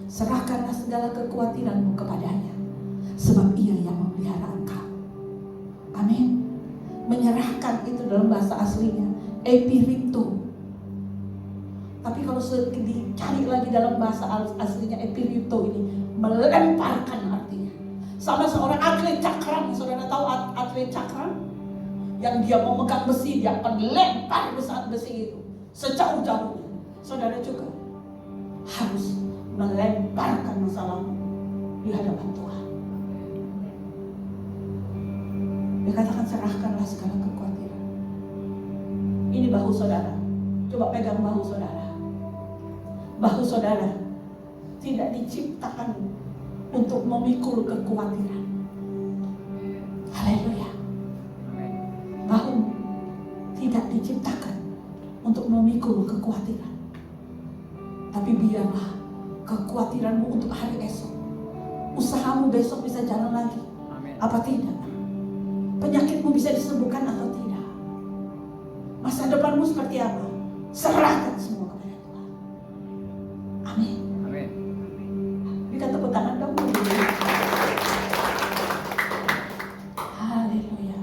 Serahkanlah segala kekhawatiranmu kepadanya, sebab ia yang memelihara engkau. Amin. Menyerahkan itu dalam bahasa aslinya epirito. Tapi kalau dicari lagi dalam bahasa aslinya epirito ini melemparkan artinya. Sama seorang atlet cakram, saudara tahu atlet cakram? Yang dia mau megang besi, dia akan lempar besi itu sejauh-jauhnya. Saudara juga harus melemparkan masalahmu di hadapan Tuhan. Dikatakan serahkanlah segala kekhawatiran. Ini bahu saudara. Coba pegang bahu saudara. Bahu saudara tidak diciptakan untuk memikul kekhawatiran. Haleluya. Bahu tidak diciptakan untuk memikul kekhawatiran. Tapi biarlah kekhawatiranmu untuk hari esok. Usahamu besok bisa jalan lagi. Amin. Apa tidak? Penyakitmu bisa disembuhkan atau tidak? Masa depanmu seperti apa? Serahkan semua kepada Tuhan. Amin. Amin. Berikan tepuk tangan dong. Haleluya.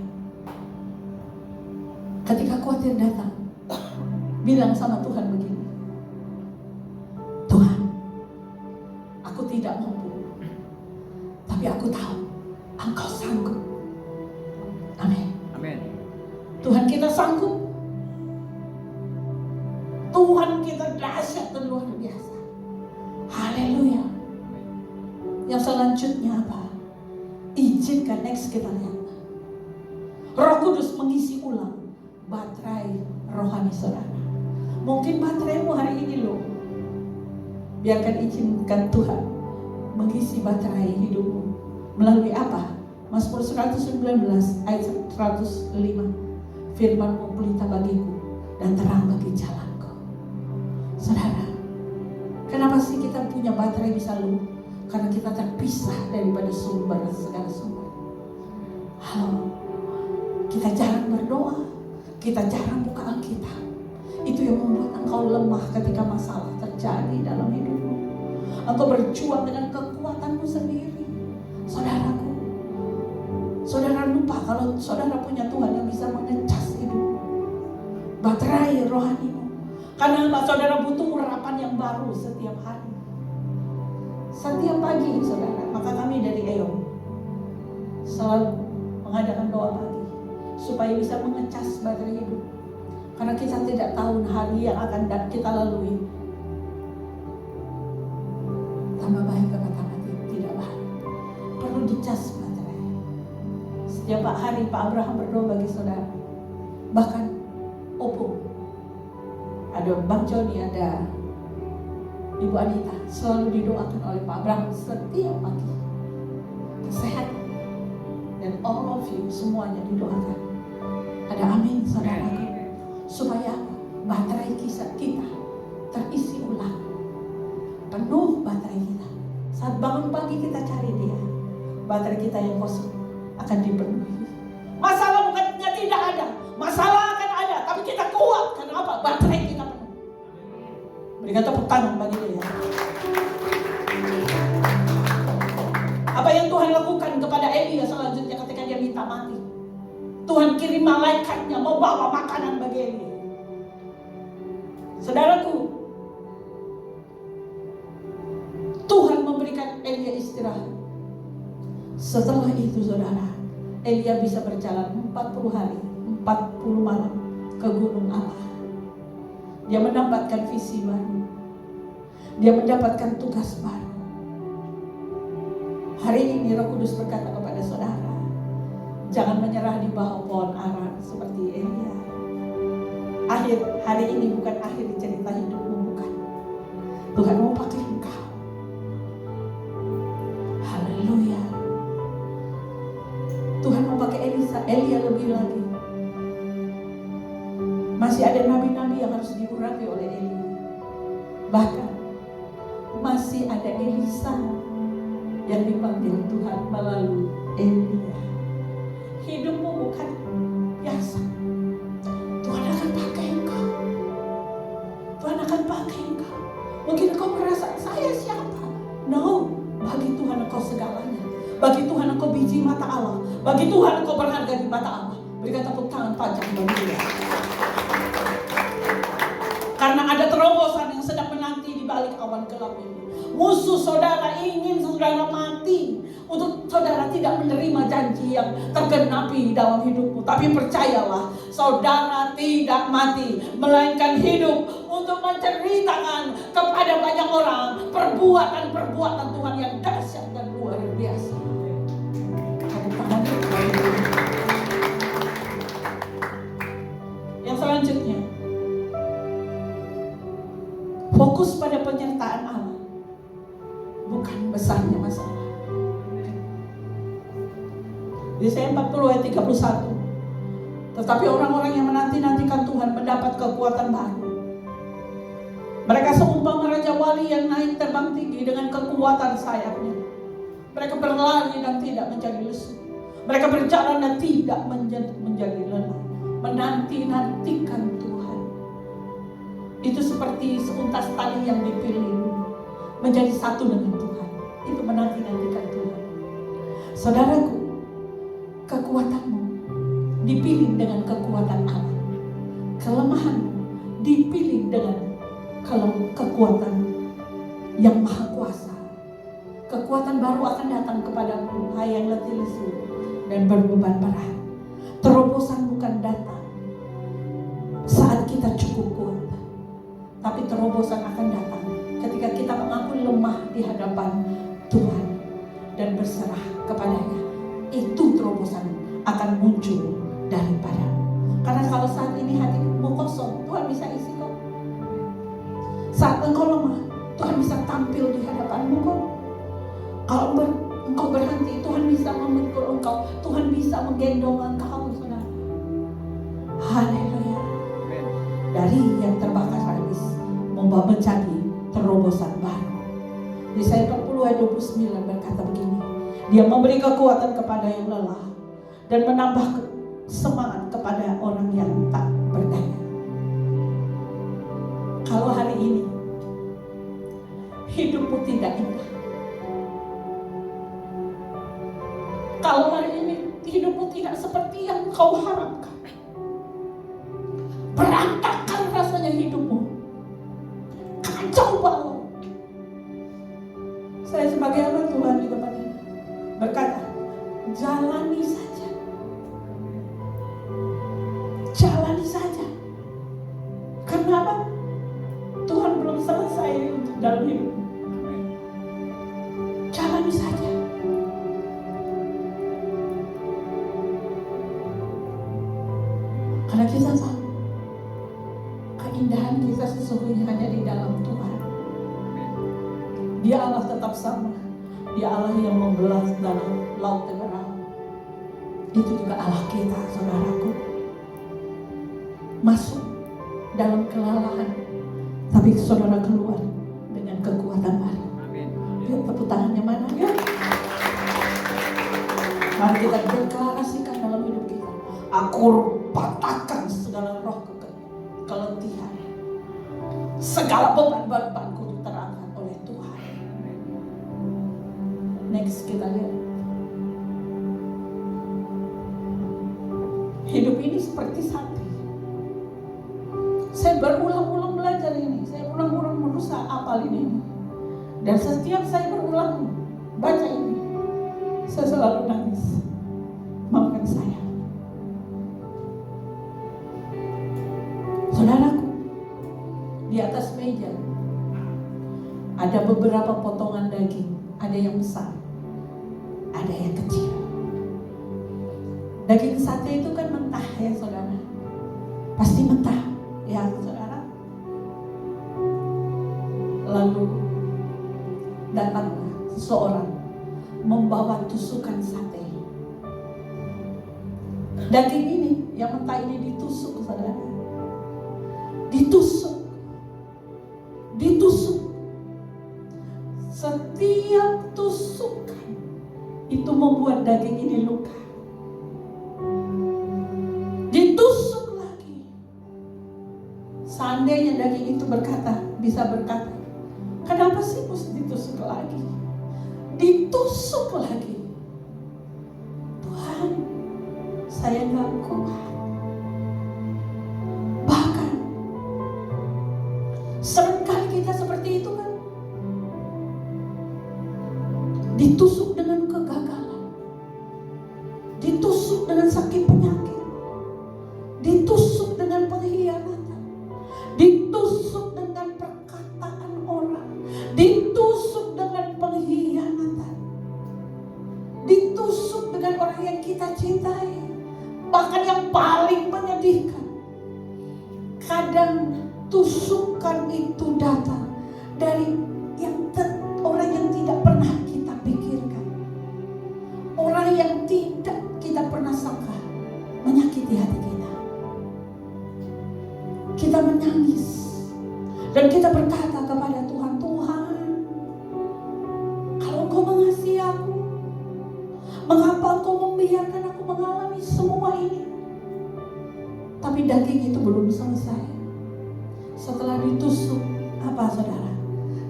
Ketika khawatir datang, bilang sama Tuhan begini, Tuhan, aku tidak mampu, tapi aku tahu Engkau sanggup. Amin. Amin. Tuhan kita sanggup. Tuhan kita dahsyat dan luar biasa. Haleluya. Yang selanjutnya apa? Izinkan next kita lihat. Roh Kudus mengisi ulang baterai rohani saudara. Mungkin bateraimu hari ini loh. Biarkan izinkan Tuhan mengisi baterai hidupmu. Melalui apa? Mazmur 119 ayat 105. Firman-Mu pelita bagiku dan terang bagi jalanku. Saudara, kenapa sih kita punya baterai bisa lumpuh? Karena kita terpisah daripada sumber segala sumber. Halo, kita jarang berdoa, kita jarang buka Alkitab. Itu yang membuat engkau lemah ketika masalah terjadi dalam hidupmu. Engkau berjuang dengan kekuatanmu sendiri. Saudaraku, saudara lupa kalau saudara punya Tuhan yang bisa mengecas hidup, baterai rohanimu. Karena saudara butuh urapan yang baru setiap hari, setiap pagi saudara. Maka kami dari EOM selalu mengadakan doa pagi supaya bisa mengecas baterai hidup. Karena kita tidak tahu hari yang akan kita lalui. Tambah baik atau tambah tidak baik, perlu dicas baterai. Setiap hari Pak Abraham berdoa bagi saudara. Bahkan Opung, ada Bang Joni, ada Ibu Anita, selalu didoakan oleh Pak Abraham setiap pagi. Kesehatan. Dan all of you semuanya didoakan. Ada amin saudaraku. Supaya baterai kisah kita terisi ulang. Penuh baterai kita. Saat bangun pagi kita cari dia, baterai kita yang kosong akan dipenuhi. Masalah bukannya tidak ada, masalah akan ada, tapi kita kuat. Kenapa? Baterai kita penuh. Berikan tepuk tangan bagi dia. Apa yang Tuhan lakukan kepada Elia selanjutnya ketika dia minta mati? Tuhan kirim malaikatnya membawa makanan bagi Elia. Saudaraku, Tuhan memberikan Elia istirahat. Setelah itu saudara, Elia bisa berjalan 40 hari, 40 malam ke gunung Allah. Dia mendapatkan visi baru. Dia mendapatkan tugas baru. Hari ini Roh Kudus berkata kepada saudara, jangan menyerah di bawah pohon ara seperti Elia. Hari ini bukan akhir cerita hidupmu, bukan. Tuhan mau pakai engkau. Haleluya. Tuhan mau pakai Elia lebih lagi. Masih ada nabi-nabi yang harus diurapi oleh Elia. Bahkan masih ada Elisa yang dipanggil Tuhan melalui Elia. Hidupmu bukan biasa. Tuhan akan pakai engkau. Tuhan akan pakai engkau. Mungkin engkau merasa, saya siapa? No, bagi Tuhan engkau segalanya. Bagi Tuhan engkau biji mata Allah. Bagi Tuhan engkau berharga di mata Allah. Berikan tepuk tangan panjang bagi Dia. Karena ada terobosan yang sedang menanti di balik awan gelap ini. Musuh saudara ingin saudara mati, untuk saudara tidak menerima janji yang tergenapi dalam hidupmu. Tapi percayalah, saudara tidak mati, melainkan hidup untuk menceritakan kepada banyak orang perbuatan-perbuatan Tuhan yang dahsyat dan luar biasa. Yang selanjutnya, fokus pada penyertaan Allah, bukan besarnya masalah. Yesaya 40 ayat 31. Tetapi orang-orang yang menanti-nantikan Tuhan mendapat kekuatan baru. Mereka seumpama raja wali yang naik terbang tinggi dengan kekuatan sayapnya. Mereka berlari dan tidak menjadi lesu. Mereka berjalan dan tidak menjadi lelah. Menanti-nantikan Tuhan. Itu seperti seuntas tali yang dipilih menjadi satu dengan Tuhan. Itu menanti-nantikan Tuhan. Saudaraku, kekuatanmu dipilih dengan kekuatan Allah. Kelemahanmu dipilih dengan kekuatan yang maha kuasa. Kekuatan baru akan datang kepadamu, hai yang letih lesu dan berbeban berat. Terobosan bukan datang saat kita cukup kuat, tapi terobosan akan datang ketika kita mengakui lemah di hadapan Tuhan dan berserah kepadanya. Itu terobosan akan muncul daripadamu. Karena kalau saat ini hatimu kosong, Tuhan bisa isi kok. Saat engkau lemah, Tuhan bisa tampil di hadapanmu kok. Kalau engkau berhenti, Tuhan bisa memikul engkau. Tuhan bisa menggendong engkau, saudara. Haleluya. Dari yang terbakar habis membawa menjadi terobosan baru. Yesaya 40 ayat 29 berkata begini, Dia memberi kekuatan kepada yang lelah dan menambah semangat kepada orang yang tak berdaya. Kalau hari ini hidupmu tidak indah, kalau hari ini hidupmu tidak seperti yang kau harapkan, berantakan rasanya hidupmu, kacau balau. Saya sebagai anak Tuhan di depan ini berkata, jalani saja. Jalani saja. Kenapa? Tuhan belum selesai untuk dalam hidupmu. Jalani saja. Karena kita tahu keindahan kita sesungguhnya hanya di dalam Tuhan. Dia Allah tetap sama. Dia Allah yang membelah dalam laut Tengah. Itu juga Allah kita, saudaraku. Masuk dalam kelelahan, tapi saudara keluar dengan kekuatan baru. Yuk, tepuk tangannya mana? Yuk. Mari kita deklarasikan dalam hidup kita. Aku patahkan segala roh keletihan, segala beban-bebanku terangkat oleh Tuhan. Next kita lihat. Hidup ini seperti sapi. Saya berulang-ulang belajar ini. Saya ulang-ulang berusaha hafal ini. Dan setiap saya berulang baca ini, saya selalu nangis. Maafkan saya. Saudaraku, di atas meja ada beberapa potongan daging. Ada yang besar, ada yang kecil. Daging sate itu kan mentah ya saudara, pasti mentah ya saudara. Lalu datanglah seseorang membawa tusukan sate. Daging ini yang mentah ini ditusuk saudara, ditusuk. Setiap tusukan itu membuat daging ini luka. Ditusuk lagi. Seandainya daging itu bisa berkata, kenapa sih mesti ditusuk lagi? Ditusuk lagi. Tuhan, saya nggak kuat. Bahkan seringkali kita seperti itu kan. Ditusuk dengan kegagalan, ditusuk dengan sakit penyakit, ditusuk dengan pengkhianatan, ditusuk dengan perkataan orang, ditusuk dengan pengkhianatan, ditusuk dengan orang yang kita cintai. Bahkan yang paling menyedihkan, kadang tusukan itu datang dari orang yang tidak pernah kita pikirkan, orang yang tidak kita pernah sangka menyakiti hati kita. Kita menangis dan kita berkata kepada Tuhan, Tuhan, kalau Engkau mengasihi aku, mengapa Engkau membiarkan aku mengalami semua ini? Tapi daging itu belum selesai. Setelah ditusuk, apa saudara?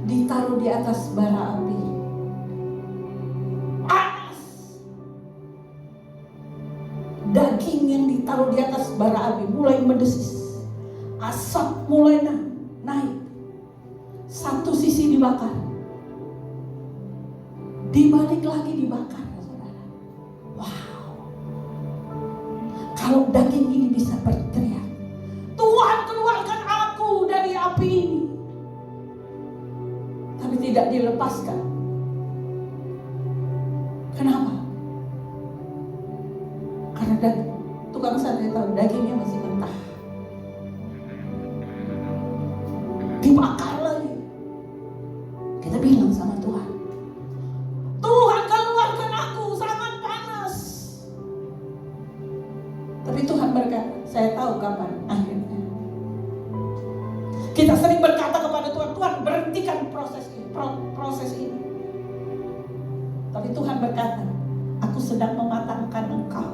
Ditaruh di atas bara api. Panas. Daging yang ditaruh di atas bara api mulai mendesis. Asap mulai naik. Satu sisi dibakar, dibalik lagi dibakar, saudara. Wow. Kalau daging ini bisa berteriak, Tuhan keluarkan aku dari api ini, tapi tidak dilepaskan. Kenapa? Karena tukang sate tahu dagingnya masih mentah. Dibakar lagi. Kita bilang sama Tuhan, Tuhan keluarkan aku, sangat panas. Tapi Tuhan berkata, saya tahu kapan akhirnya. Kita sering berkata kepada Tuhan, Tuhan berhentikan proses ini. Tapi Tuhan berkata, aku sedang mematangkan engkau.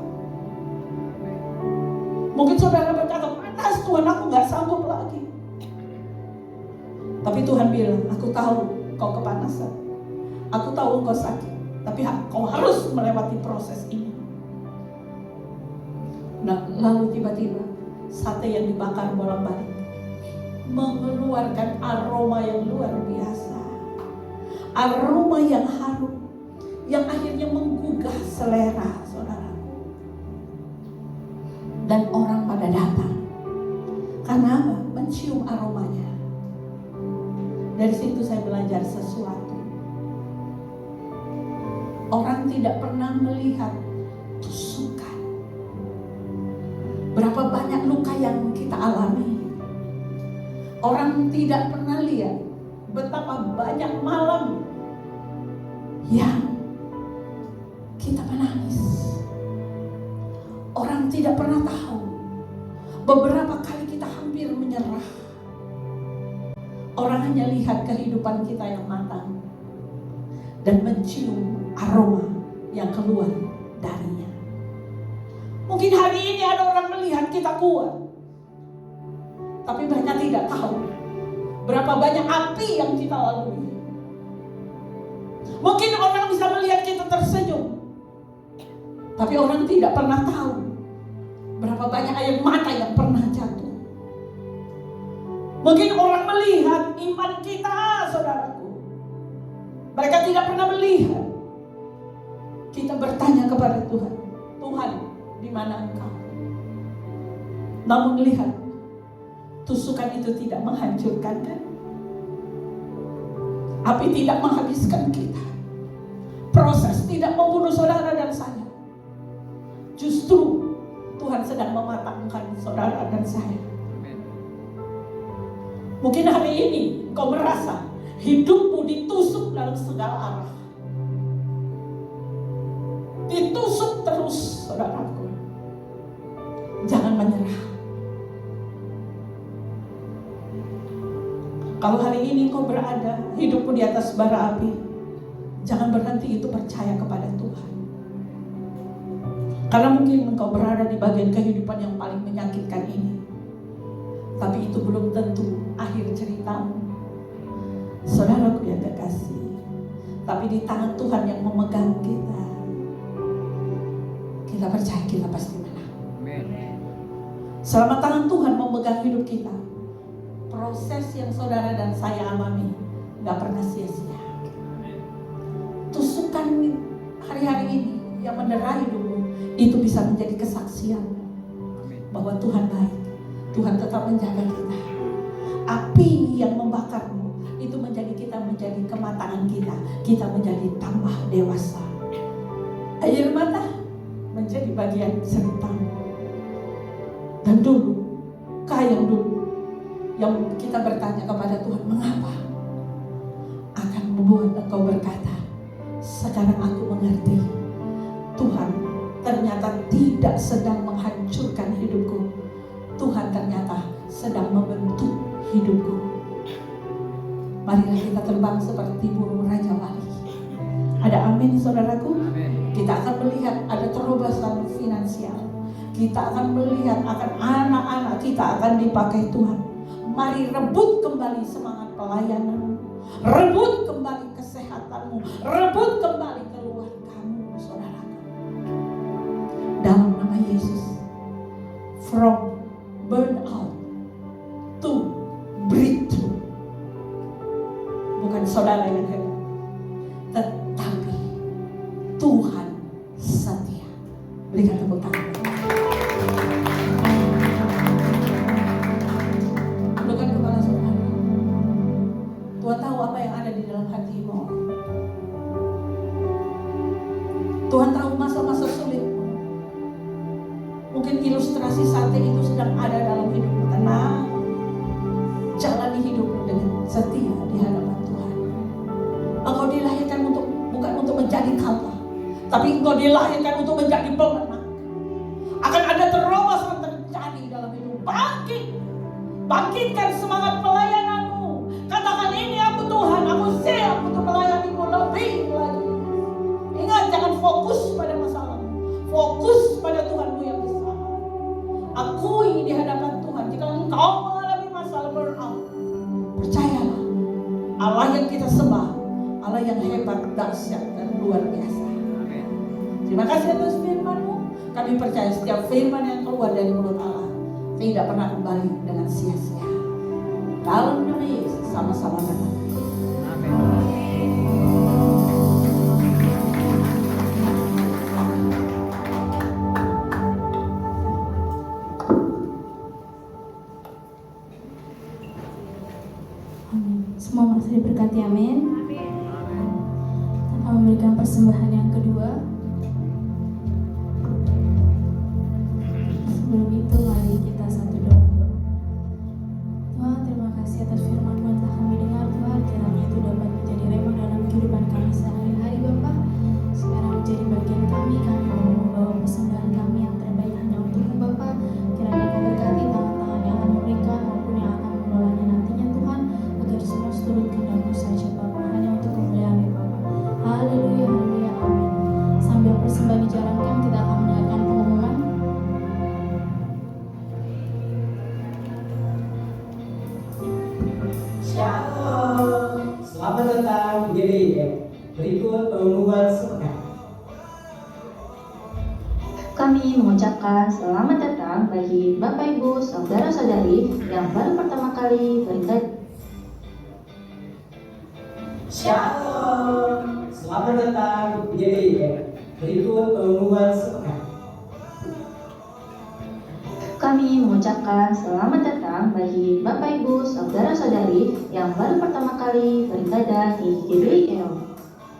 Mungkin saudara berkata, panas Tuhan, aku gak sanggup lagi. Tapi Tuhan bilang, aku tahu kau kepanasan, aku tahu engkau sakit, tapi kau harus melewati proses ini. Nah, lalu tiba-tiba sate yang dibakar bolak-balik mengeluarkan aroma yang luar biasa, aroma yang harum, yang akhirnya menggugah selera saudara. Dan orang pada datang karena apa? Mencium aromanya. Dari situ saya belajar sesuatu. Orang tidak pernah melihat tusukan. Berapa banyak luka yang kita alami. Orang tidak pernah lihat betapa banyak malam yang kita menangis. Orang tidak pernah tahu beberapa kali kita hampir menyerah. Orang hanya lihat kehidupan kita yang matang dan mencium aroma yang keluar darinya. Mungkin hari ini ada orang melihat kita kuat, tapi mereka tidak tahu berapa banyak api yang kita lalui. Mungkin orang bisa melihat kita tersenyum, tapi orang tidak pernah tahu berapa banyak air mata yang pernah jatuh. Mungkin orang melihat iman kita, saudaraku. Mereka tidak pernah melihat. Kita bertanya kepada Tuhan, Tuhan, di mana Engkau? Namun lihat, tusukan itu tidak menghancurkan kan? Api tidak menghabiskan kita. proses tidak membunuh saudara dan saya. Justru Tuhan sedang mematangkan saudara dan saya. Mungkin hari ini kau merasa hidupmu ditusuk dalam segala arah. Ditusuk terus, saudaraku. Jangan menyerah. Kalau hari ini kau berada hidupmu di atas bara api, jangan berhenti itu percaya kepada Tuhan. Karena mungkin engkau berada di bagian kehidupan yang paling menyakitkan ini, tapi itu belum tentu akhir ceritamu. Saudaraku yang kekasih, tapi di tangan Tuhan yang memegang kita, kita percaya kita pasti menang. Selama tangan Tuhan memegang hidup kita, proses yang saudara dan saya alami gak pernah sia-sia. Tusukan hari-hari ini yang mendera hidupmu, itu bisa menjadi kesaksian bahwa Tuhan baik. Tuhan tetap menjaga kita. Api yang membakarmu itu menjadi kematangan kita. Kita menjadi tambah dewasa. Air mata menjadi bagian ceritamu. Dan dulu, yang dulu, yang kita bertanya kepada Tuhan, mengapa? Akan membuat engkau berkata, sekarang aku mengerti. Tuhan ternyata tidak sedang menghancurkan hidupku. Tuhan ternyata sedang membentuk hidupku. Marilah kita terbang seperti burung Raja Wali. Ada amin, saudaraku? Kita akan melihat ada terobosan finansial. Kita akan melihat akan anak-anak kita akan dipakai Tuhan. Mari rebut kembali semangat pelayananmu. Rebut kembali kesehatanmu. Rebut kembali keluargamu, saudaraku. Dalam nama Yesus. From burnout to breakthrough. Bukan saudara yang hebat, tetapi Tuhan setia. Berikan tepuk tangan. Tundukkan kepala saudara. Tuhan tahu apa yang ada di dalam hatimu. Tuhan tahu masa-masa sulitmu. Mungkin ilustrasi sate itu sedang ada dalam hidupmu. Tenang, jalani hidupmu dengan setia di hadapan Tuhan. Engkau dilahirkan bukan untuk menjadi kalah, tapi engkau dilahirkan untuk menjadi pemenang. Akan ada terobosan terjadi dalam hidup. Bangkitkan semangat pelayananmu. Katakan, ini aku Tuhan, aku siap untuk melayanimu lebih lagi. Ingat, jangan fokus pada masalahmu, fokus pada Tuhanmu yang besar. Akui di hadapan Tuhan jika engkau mengalami masalah burnout. Percayalah, Allah yang kita sembah, Allah yang hebat, dahsyat dan luar biasa. Terima kasih atas firman-Mu. Kami percaya setiap firman yang keluar dari mulut Allah tidak pernah kembali dengan sia-sia. Dalam nama Yesus, sama-sama menang. Semua masih diberkati, amin. Kita memberikan persembahan yang kedua. Sebelum itu mari kita satu doa. Tuhan, terima kasih atas firman-Mu yang telah kami dengar. Tuhan, kiranya itu dapat menjadi rema dalam kehidupan kami sehari-hari, Bapa. Sekarang menjadi bagian kami mau membawa persembahan kami yang terbaik hanya untuk-Mu, Bapa. Kiranya Kau berkati tangan-tangan yang akan memberikan maupun yang akan mengelolanya nantinya, Tuhan, agar semua seturut kehendak-Mu saja, Bapa, hanya untuk kemuliaan-Mu, Bapa. Haleluya, haleluya, amin. Sambil persembahan dijalankan, kita akan mendengarkan pengumuman. Shalom, selamat datang di GDIM. Berikut pengumuman singkat. Kami mengucapkan selamat datang bagi Bapak Ibu Saudara-saudari yang baru pertama kali beribadah. Shalom, selamat datang di GDIM. Berikut pengumuman singkat. Kami mengucapkan selamat datang bagi Bapak Ibu Saudara-saudari yang baru pertama kali beribadah di GBL.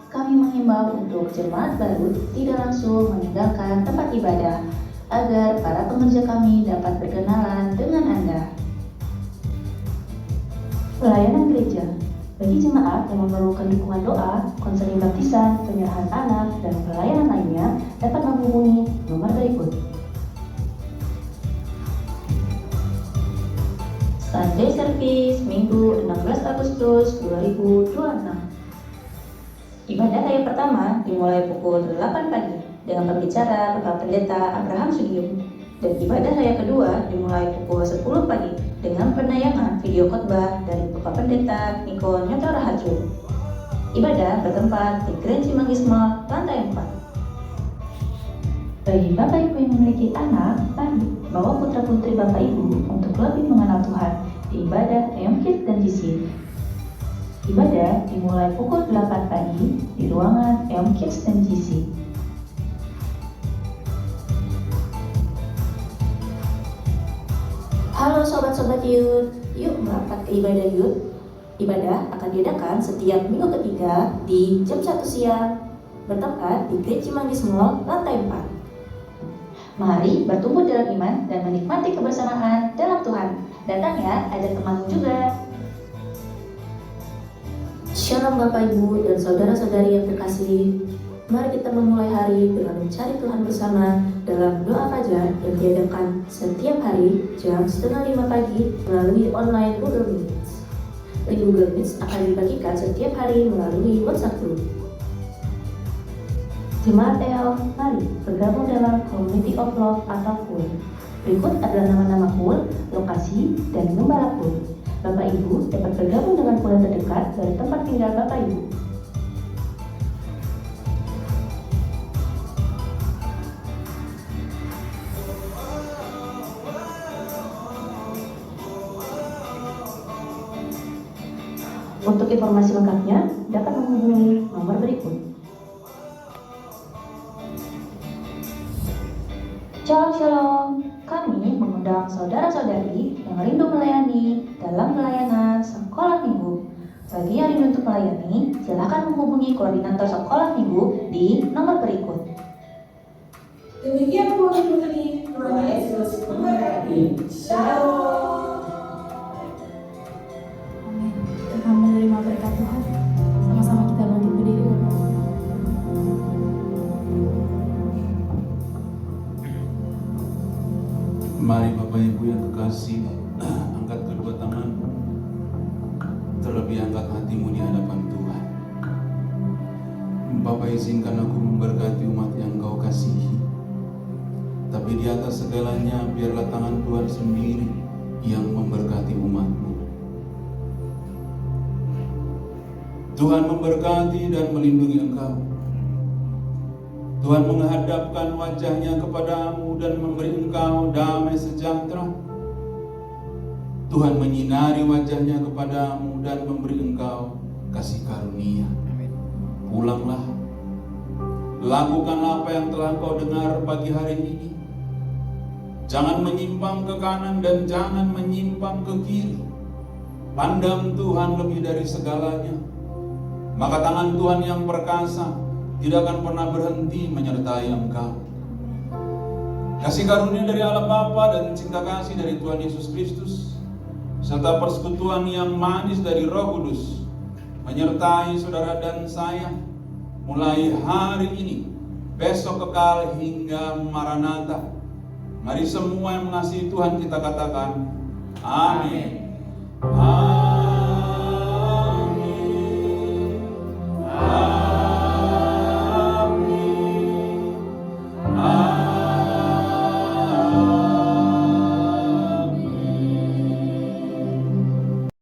Kami kami menghimbau untuk jemaat baru tidak langsung meninggalkan tempat ibadah, agar para pengerja kami dapat berkenalan dengan Anda. Pelayanan gereja. Bagi jemaat yang memerlukan dukungan doa, konseling baptisan, penyerahan anak, dan pelayanan lainnya dapat menghubungi nomor berikut. Sunday Service Minggu 16 Agustus 2026. Ibadah raya pertama dimulai pukul 8 pagi dengan pembicara Bapak Pendeta Abraham Sudium, dan ibadah raya kedua dimulai pukul 10 pagi dengan penayangan video khotbah dari Bapak Pendeta Niko Nyoto Raharjo. Ibadah bertempat di Grand Cimanggis Mall, lantai 4. Bagi Bapak Ibu yang memiliki anak, mari bawa putra-putri Bapak Ibu untuk lebih mengenal Tuhan di ibadah Eyom Kids dan GC. Ibadah dimulai pukul 8 pagi di ruangan Eyom Kids dan GC. Halo sobat-sobat Youth, yuk merapat ke ibadah Youth. Ibadah akan diadakan setiap minggu ketiga di jam 1 siang, bertempat di Grand Cimanggis Mall, lantai 4. Mari bertumbuh dalam iman dan menikmati kebersamaan dalam Tuhan. Datang ya, ajak temanmu juga. Shalom Bapak Ibu dan saudara-saudari yang terkasih. Mari kita memulai hari dengan mencari Tuhan bersama dalam doa fajar yang diadakan setiap hari jam 4:30 pagi melalui online Google Meet. Link Google Meet akan dibagikan setiap hari melalui WhatsApp Group. Jemaat EOM, mari bergabung dalam Community of Love atau KUL. Berikut adalah nama-nama KUL, lokasi, dan gembala KUL. Bapak Ibu dapat bergabung dengan KUL yang terdekat dari tempat tinggal Bapak Ibu. Untuk informasi lengkapnya dapat menghubungi nomor berikut. Shalom, kami mengundang saudara-saudari yang rindu melayani dalam pelayanan sekolah minggu. Bagi yang rindu untuk melayani, silakan menghubungi koordinator sekolah minggu di nomor berikut. Demikian putri, Tuhan Yesus memberkati. Shalom. Amin. Kita menerima berkat Tuhan. Sama-sama kita bangkit berdiri. Mari Bapak Ibu yang kekasih, angkat kedua tangan, terlebih angkat hatimu di hadapan Tuhan. Bapak, izinkan aku memberkati umat yang Kau kasihi. Tapi di atas segalanya, biarlah tangan Tuhan sendiri yang memberkati umat-Mu. Tuhan memberkati dan melindungi Engkau. Tuhan menghadapkan wajahnya kepadamu dan memberi engkau damai sejahtera. Tuhan menyinari wajahnya kepadamu dan memberi engkau kasih karunia. Pulanglah, lakukanlah apa yang telah kau dengar pagi hari ini. Jangan menyimpang ke kanan dan jangan menyimpang ke kiri. Pandang Tuhan lebih dari segalanya. Maka tangan Tuhan yang perkasa tidak akan pernah berhenti menyertai engkau. Kasih karunia dari Allah Bapa dan cinta kasih dari Tuhan Yesus Kristus serta persekutuan yang manis dari Roh Kudus menyertai saudara dan saya mulai hari ini, besok kekal hingga Maranatha. Mari semua yang mengasihi Tuhan kita katakan amin. Amin.